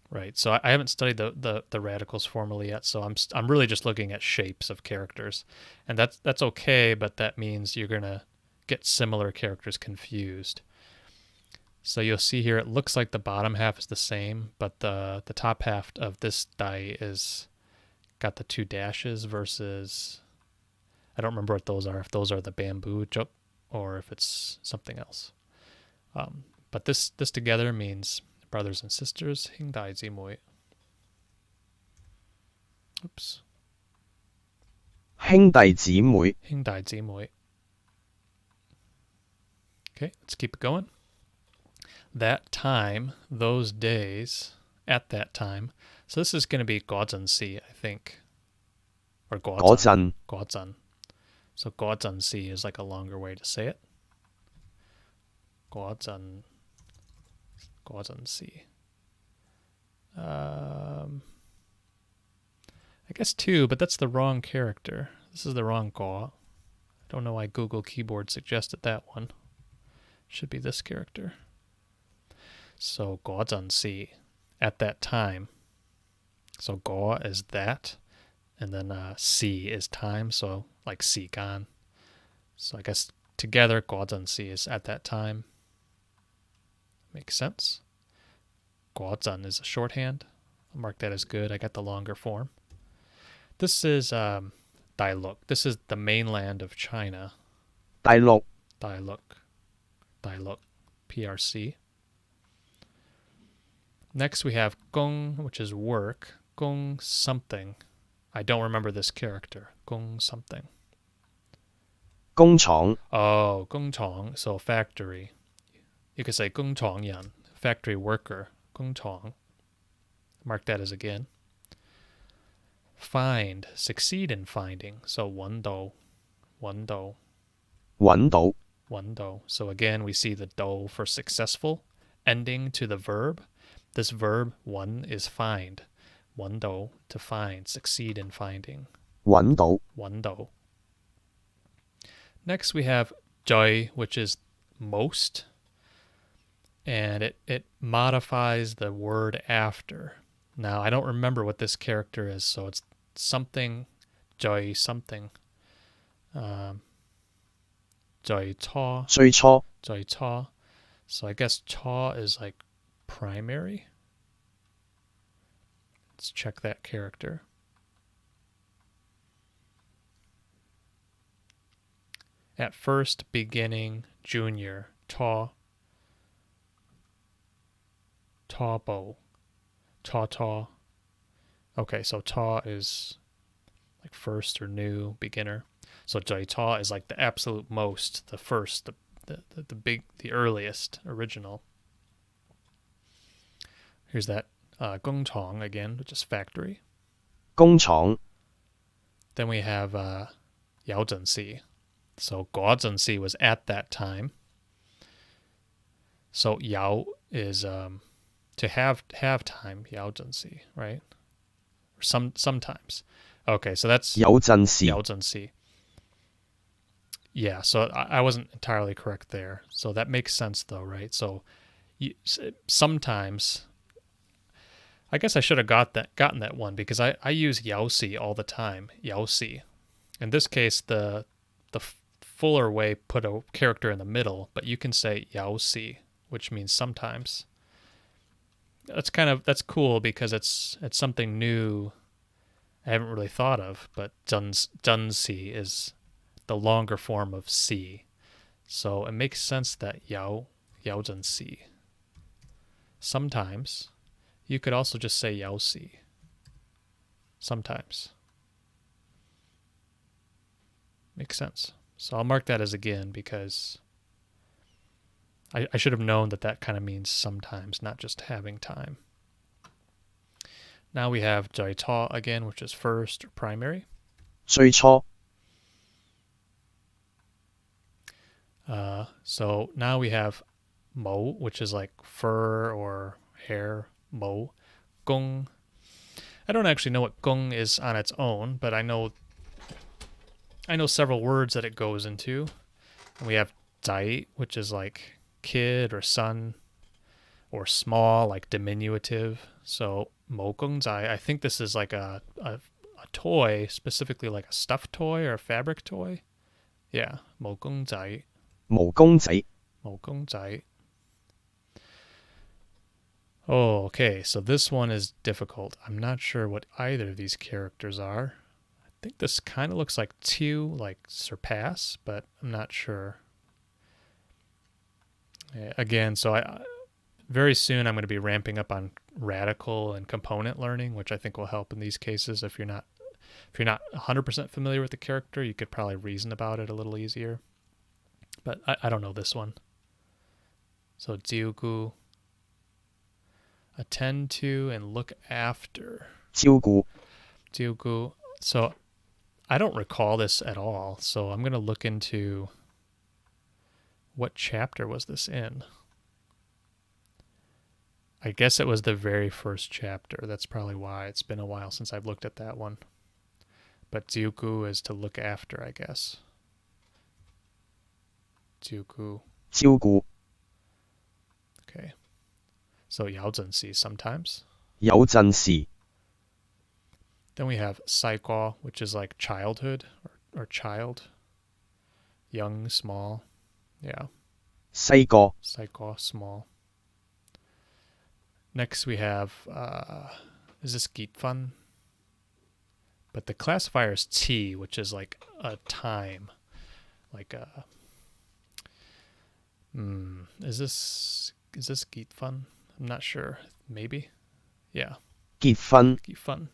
right. So I haven't studied the radicals formally yet. So I'm really just looking at shapes of characters, and that's okay. But that means you're gonna get similar characters confused. So you'll see here, it looks like the bottom half is the same, but the top half of this die is got the two dashes versus, I don't remember what those are. If those are the bamboo juk or if it's something else. But this together means brothers and sisters. Hing dai zi mui. Oops. 兄弟姊妹 Hing dai zi mui. Okay, let's keep it going. That time, those days, at that time. So this is going to be Guozhen Si, I think. Or 嗰 Guozhen. 陣 Guozhen. So Guozhen Si is like a longer way to say it. Guozhen. Guozhen Si. I guess two, but that's the wrong character. This is the wrong Guo. I don't know why Google Keyboard suggested that one. Should be this character. So Guozhen Si, at that time. So Guo is that, and then Si is time, so like Si Gan. So I guess together Guozhen Si is at that time. Makes sense. Guozhen is a shorthand. I'll mark that as good. I got the longer form. This is Dailuk. This is the mainland of China. 大陸 Dailuk. Dailuk. PRC. Next we have Gong, which is work. Gong something. I don't remember this character. Gong something. 工廠 Oh, Gong Chong. So factory. You could say Gong Chong Yan. Factory worker. Gong Chong. Mark that as again. Find. Succeed in finding. So 揾到. 揾到. 揾到 원도. So again, we see the do for successful ending to the verb. This verb, one, is find. 원도, to find, succeed in finding. 揾到 원도. Next we have joy, which is most. And it modifies the word after. Now, I don't remember what this character is, so it's something, joy something. Joy cha, 最初 joy cha. So I guess cha is like primary. Let's check that character. At first, beginning, junior, ta, tabo, ta. Okay, so ta is like first or new, beginner. So jai ta is like the absolute most, the first, the big, the earliest, original. Here's that gong chong again, which is factory. 工廠 Then we have yao zhen si. So guo zhen si was at that time. So yao is to have time, yao zhen si, right? Or sometimes. Okay, so that's 有陣時 yao zhen si. Yeah, so I wasn't entirely correct there. So that makes sense though, right? So sometimes, I guess I should have gotten that one because I use yaosi all the time. Yaosi. In this case, the fuller way put a character in the middle, but you can say yaosi, which means sometimes. That's cool because it's something new I haven't really thought of, but dunsi is the longer form of si. So it makes sense that yao si. Sometimes you could also just say yao si. Sometimes. Makes sense. So I'll mark that as again because I should have known that kind of means sometimes, not just having time. Now we have jai ta again, which is first or primary. 最初 So now we have mo, which is like fur or hair, mo. Gong. I don't actually know what gong is on its own, but I know several words that it goes into. And we have zai, which is like kid or son, or small, like diminutive. So mo gong zai, I think this is like a toy, specifically like a stuffed toy or a fabric toy. Yeah, mo gong zai. 毛公仔 Mo gong zai. Oh, okay, so this one is difficult. I'm not sure what either of these characters are. I think this kind of looks like tiu, like surpass, but I'm not sure. Yeah, again, so very soon I'm going to be ramping up on radical and component learning, which I think will help in these cases. If you're not 100% familiar with the character, you could probably reason about it a little easier. But I don't know this one. So jiugu, attend to and look after. 照顧 Jiugu. So I don't recall this at all. So I'm going to look into what chapter was this in. I guess it was the very first chapter. That's probably why. It's been a while since I've looked at that one. But jiugu is to look after, I guess. Jiugu. 照顧 Okay. So yao zhen si sometimes. 有陣時 Then we have saiguo, which is like childhood or child. Young, small. Yeah. 細個 Saiguo, small. Next we have, is this Gitfun? But the classifier is T, which is like a time. Like a, is this Gitfun? I'm not sure. Maybe. Yeah. 結婚 Gitfun.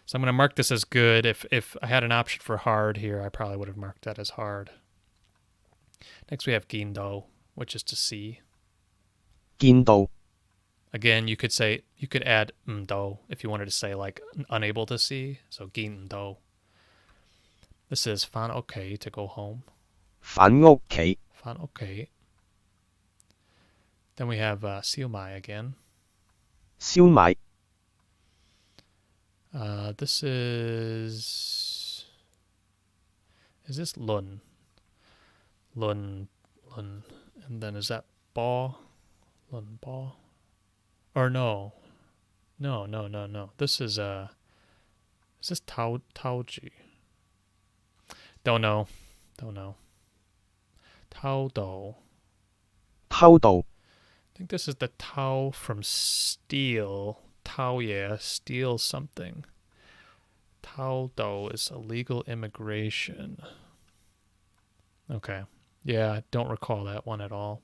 So I'm going to mark this as good. If I had an option for hard here, I probably would have marked that as hard. Next we have Gindo, which is to see. 見到 Again, you could add do if you wanted to say like unable to see. So gindo. This is fan okay to go home. 返屋企 Fan okay. Then we have siu mai again. 燒賣 This is this lun? Lun. And then is that ball? Lun ball? Or no. No. This is this Taoji? Don't know. Tao Do. 偷渡 I think this is the Tao from steal. Tao, yeah, steal something. Tao Do is illegal immigration. Okay. Yeah, I don't recall that one at all.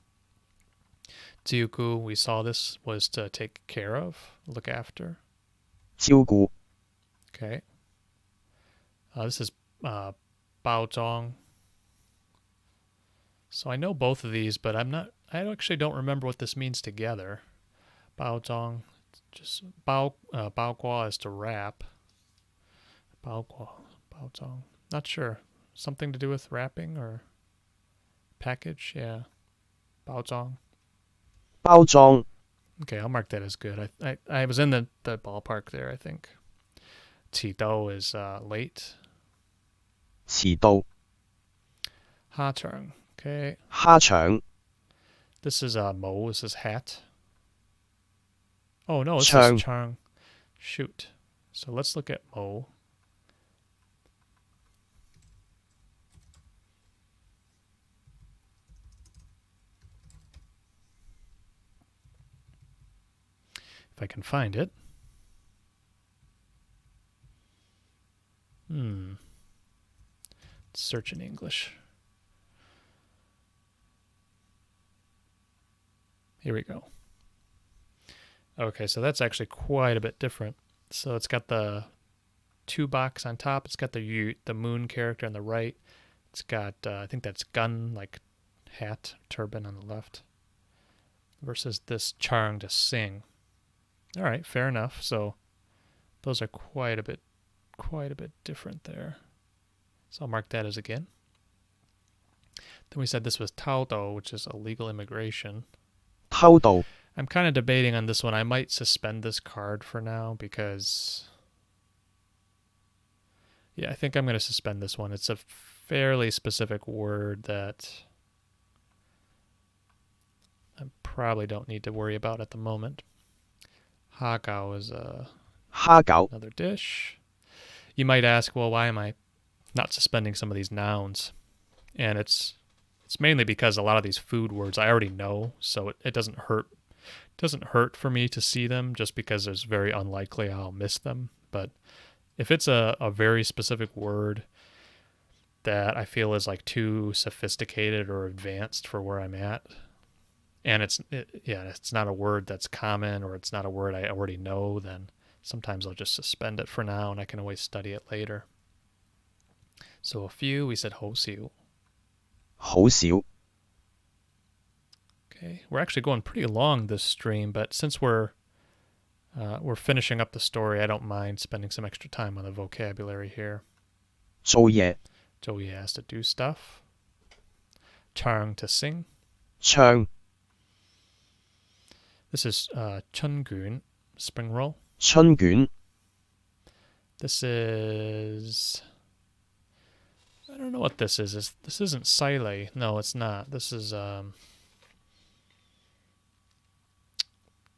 Tsiuku, we saw this, was to take care of, look after. 照顧 Okay. This is Bao Zhong. So I know both of these, but I actually don't remember what this means together. Bao Zhong. Just Bao Gua is to wrap. Bao Zhong. Not sure. Something to do with wrapping or package? Yeah. Bao Zhong. 包裝 Okay, I'll mark that as good. I was in the ballpark there, I think. Qi Do is late. 遲到 Ha Chang. Okay. 蝦腸 This is Mo. This is hat. Oh, no, this Chang. is Chang. Shoot. So let's look at Mo. If I can find it. Search in English. Here we go. Okay, so that's actually quite a bit different. So it's got the 2 box on top. It's got the moon character on the right. It's got, I think that's gun, like hat, turban on the left. Versus this Chang to sing. All right, fair enough. So those are quite a bit different there. So I'll mark that as again. Then we said this was Tao Do, which is illegal immigration. 偷渡 I'm kind of debating on this one. I might suspend this card for now because, yeah, I think I'm going to suspend this one. It's a fairly specific word that I probably don't need to worry about at the moment. Hagao is 蝦餃 another dish. You might ask, well, why am I not suspending some of these nouns? And it's mainly because a lot of these food words I already know, so it doesn't hurt. It doesn't hurt for me to see them just because it's very unlikely I'll miss them. But if it's a very specific word that I feel is like too sophisticated or advanced for where I'm at, and it's not a word that's common or it's not a word I already know, then sometimes I'll just suspend it for now and I can always study it later. So a few, we said ho siu. 好少 Okay, we're actually going pretty long this stream, but since we're finishing up the story, I don't mind spending some extra time on the vocabulary here. 做嘢 Joey has to do stuff. Chang to sing. 唱 This is chungun, spring roll. 春卷 This is, I don't know what this is. This isn't Silei. No, it's not. This is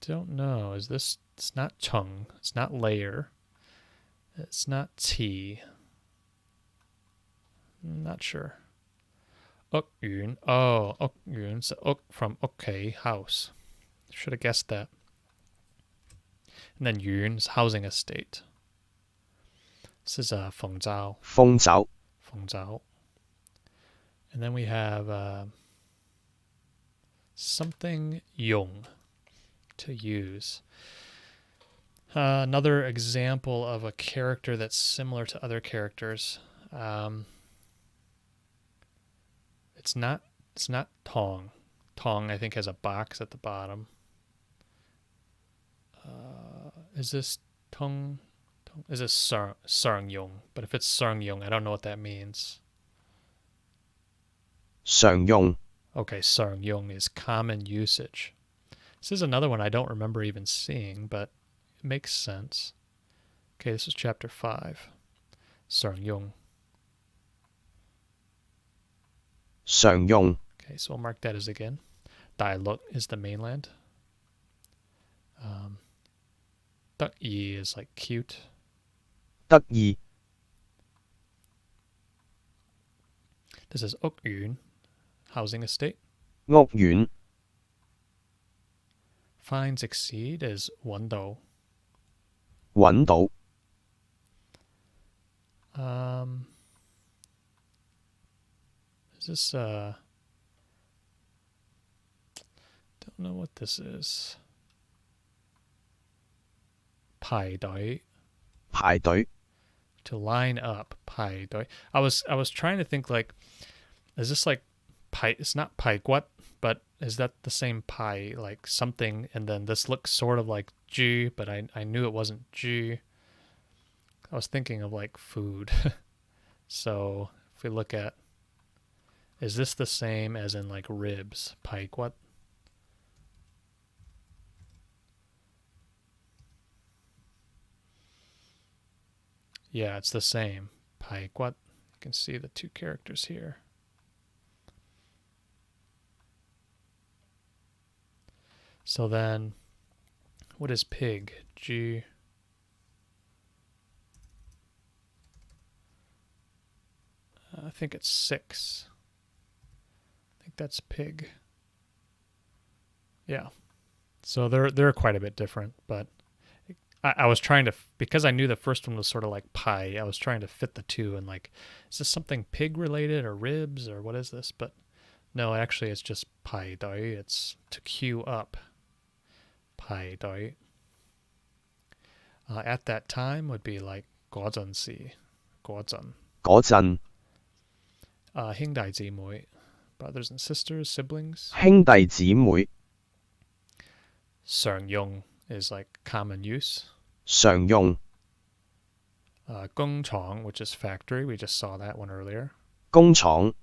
don't know. Is this? It's not chung. It's not layer. It's not tea. Not sure. Yun. Oh, Yun. So from okay, house. Should have guessed that. And then Yun's housing estate. This is Feng Zhao. 鳳爪 Feng Zhao. And then we have something Yong to use. Another example of a character that's similar to other characters. It's not Tong. Tong, I think, has a box at the bottom. Is this Tong? Is this Sarng Yong? But if it's Sarng Yong, I don't know what that means. 常用 Okay, sarngyong is common usage. This is another one I don't remember even seeing, but it makes sense. Okay, this is chapter 5. sarngyong. 常用 Okay, so we'll mark that as again. Dailok is the mainland. 得意 is like cute. 得意 This is屋苑, housing estate. 屋苑 Find succeed is 揾到. 揾到 Is this don't know what this is. 排隊. 排隊 To line up. 排隊. I was trying to think like, is this like it's not 排骨, but is that the same pie, like something, and then this looks sort of like G, but I knew it wasn't G. I was thinking of like food. So if we look at, is this the same as in like ribs, 排骨? Yeah, it's the same. 排骨. You can see the two characters here. So then, what is pig? G. I think it's 6. I think that's pig. Yeah. So they're quite a bit different, but I was trying to, because I knew the first one was sort of like pie, I was trying to fit the two and like, is this something pig related or ribs or what is this? But no, actually it's just pie doi. It's to queue up. Pie doi. At that time would be like 嗰陣時. 嗰陣. 嗰陣 兄弟姊妹, brothers and sisters, siblings. 兄弟姊妹 常用 is like common use. 常用 工廠, which is factory. We just saw that one earlier. 工廠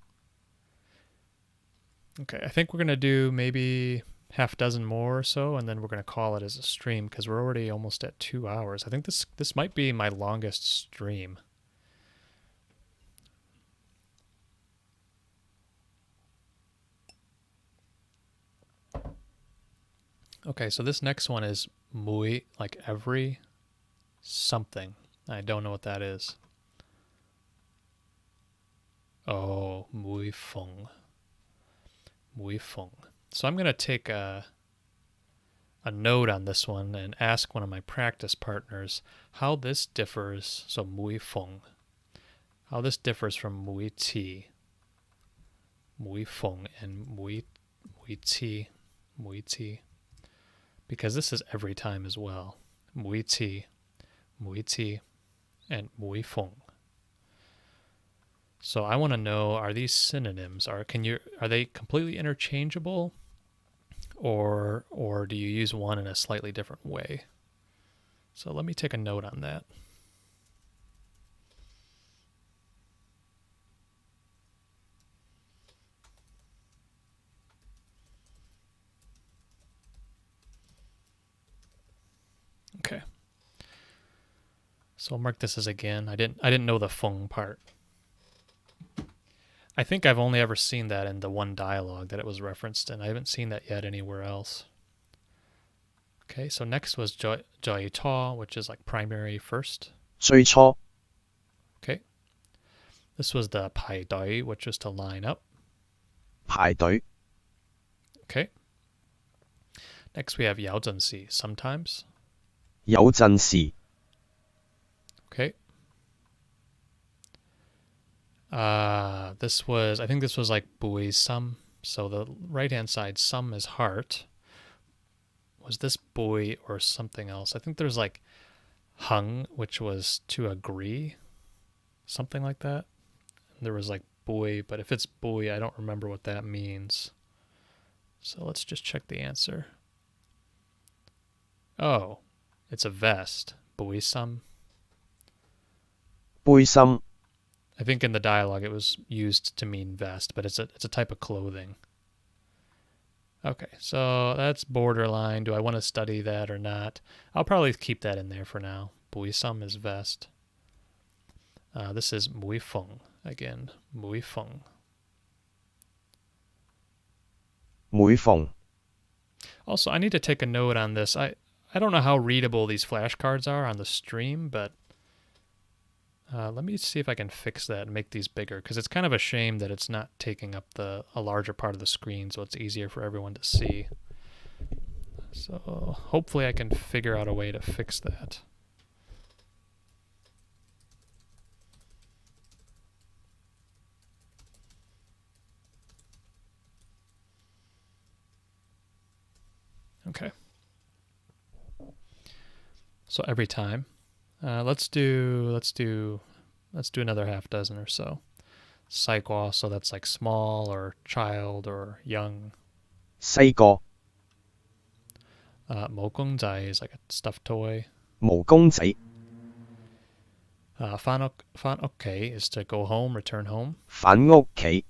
Okay, I think we're going to do maybe half dozen more or so, and then we're going to call it as a stream because we're already almost at 2 hours. I think this might be my longest stream. Okay, so this next one is mui, like every something. I don't know what that is. Oh, mui feng. Mui feng. So I'm going to take a note on this one and ask one of my practice partners how this differs. So mui feng. How this differs from mui ti. Mui feng and mui ti. Mui ti. Because this is every time as well. Mui ti, and mui feng. So I want to know, are these synonyms? Are they completely interchangeable, or do you use one in a slightly different way? So let me take a note on that. Okay. So I'll mark this as again. I didn't know the feng part. I think I've only ever seen that in the one dialogue that it was referenced, and I haven't seen that yet anywhere else. Okay, so next was Jai Ta, which is like primary first. 最初 Okay. This was the Pai Dai, which was to line up. 排隊 Okay. Next we have Yao Zhenxi, sometimes. 有陣時 Okay. I think this was like Bui Sum. So the right-hand side, sum is heart. Was this Bui or something else? I think there's like Hung, which was to agree. Something like that. And there was like Bui, but if it's Bui, I don't remember what that means. So let's just check the answer. Oh, it's a vest. Bui Sum. 背心 I think in the dialogue it was used to mean vest, but it's a type of clothing. Okay, so that's borderline. Do I want to study that or not? I'll probably keep that in there for now. Buisam is vest. This is muifeng again. Muifeng. 每逢 Also, I need to take a note on this. I don't know how readable these flashcards are on the stream, but let me see if I can fix that and make these bigger, because it's kind of a shame that it's not taking up a larger part of the screen, so it's easier for everyone to see. So hopefully I can figure out a way to fix that. Okay. So every time, let's do another half dozen or so. Saigwa, so that's like small or child or young. 細個 Mokongzai is like a stuffed toy. 毛公仔 Fan is to go home, return home. 返屋企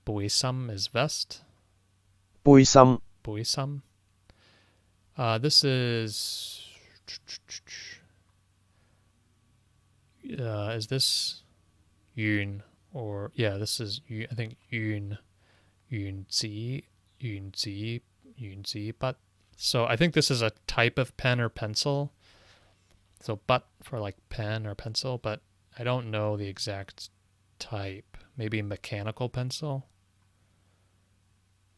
Buisam is vest. 背心 Buisam. This is this Yun, or yeah, this is I think Yunzi, but so I think this is a type of pen or pencil. So but for like pen or pencil, but I don't know the exact type. Maybe mechanical pencil.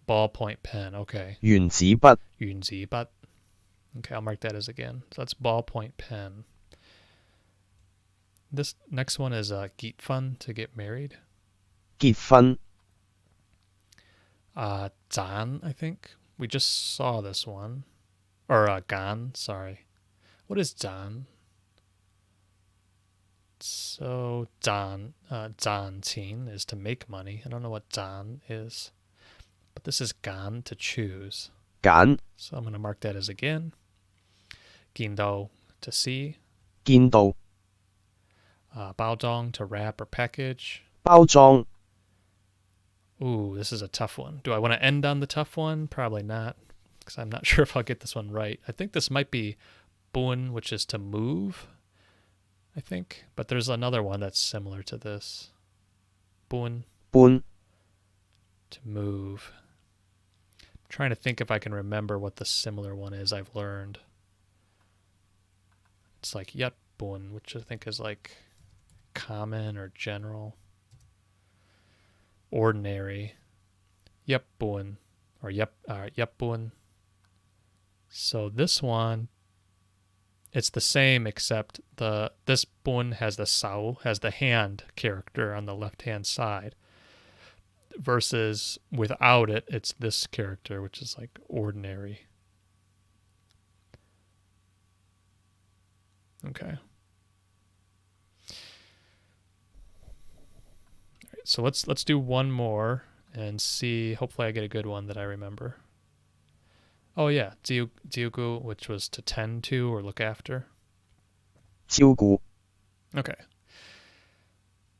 Ballpoint pen, okay. 原子筆 Yunzi, but okay, I'll mark that as again. So that's ballpoint pen. This next one is Geetfun, to get married. 結婚 Zan, I think. We just saw this one. Or Gan, sorry. What is Zan? So Zan Tin is to make money. I don't know what Zan is. But this is Gan, to choose. 揀 So I'm going to mark that as again. Gindo, to see. 見到 Baozhong, to wrap or package. 包裝 Ooh, this is a tough one. Do I want to end on the tough one? Probably not, because I'm not sure if I'll get this one right. I think this might be Bun, which is to move, I think. But there's another one that's similar to this. Bun, 搬 to move. I'm trying to think if I can remember what the similar one is I've learned. It's like Yat Bun, which I think is like common or general. Ordinary. Yepbun, or Yepbun. So this one, it's the same, except this bun has the sao, has the hand character on the left hand side, versus without it, it's this character, which is like ordinary. Okay. So let's do one more and see. Hopefully I get a good one that I remember. Oh yeah, Jiugu, which was to tend to or look after. 照顧 Okay.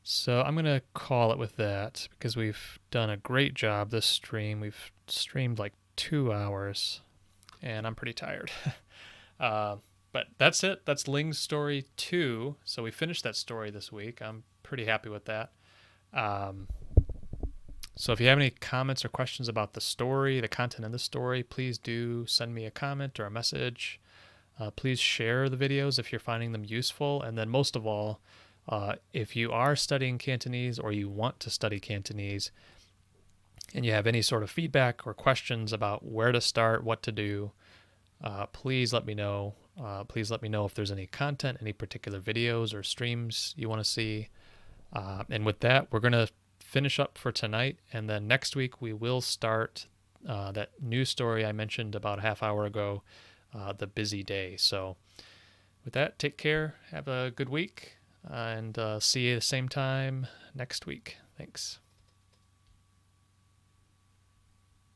So I'm going to call it with that, because we've done a great job this stream. We've streamed like 2 hours and I'm pretty tired. But that's it. That's Ling's story 2. So we finished that story this week. I'm pretty happy with that. So if you have any comments or questions about the story, the content of the story, please do send me a comment or a message. Please share the videos if you're finding them useful. And then most of all, if you are studying Cantonese or you want to study Cantonese and you have any sort of feedback or questions about where to start, what to do, please let me know. Please let me know if there's any content, any particular videos or streams you want to see. And with that, we're going to finish up for tonight. And then next week, we will start that new story I mentioned about a half hour ago, The Busy Day. So with that, take care. Have a good week. And see you the same time next week. Thanks.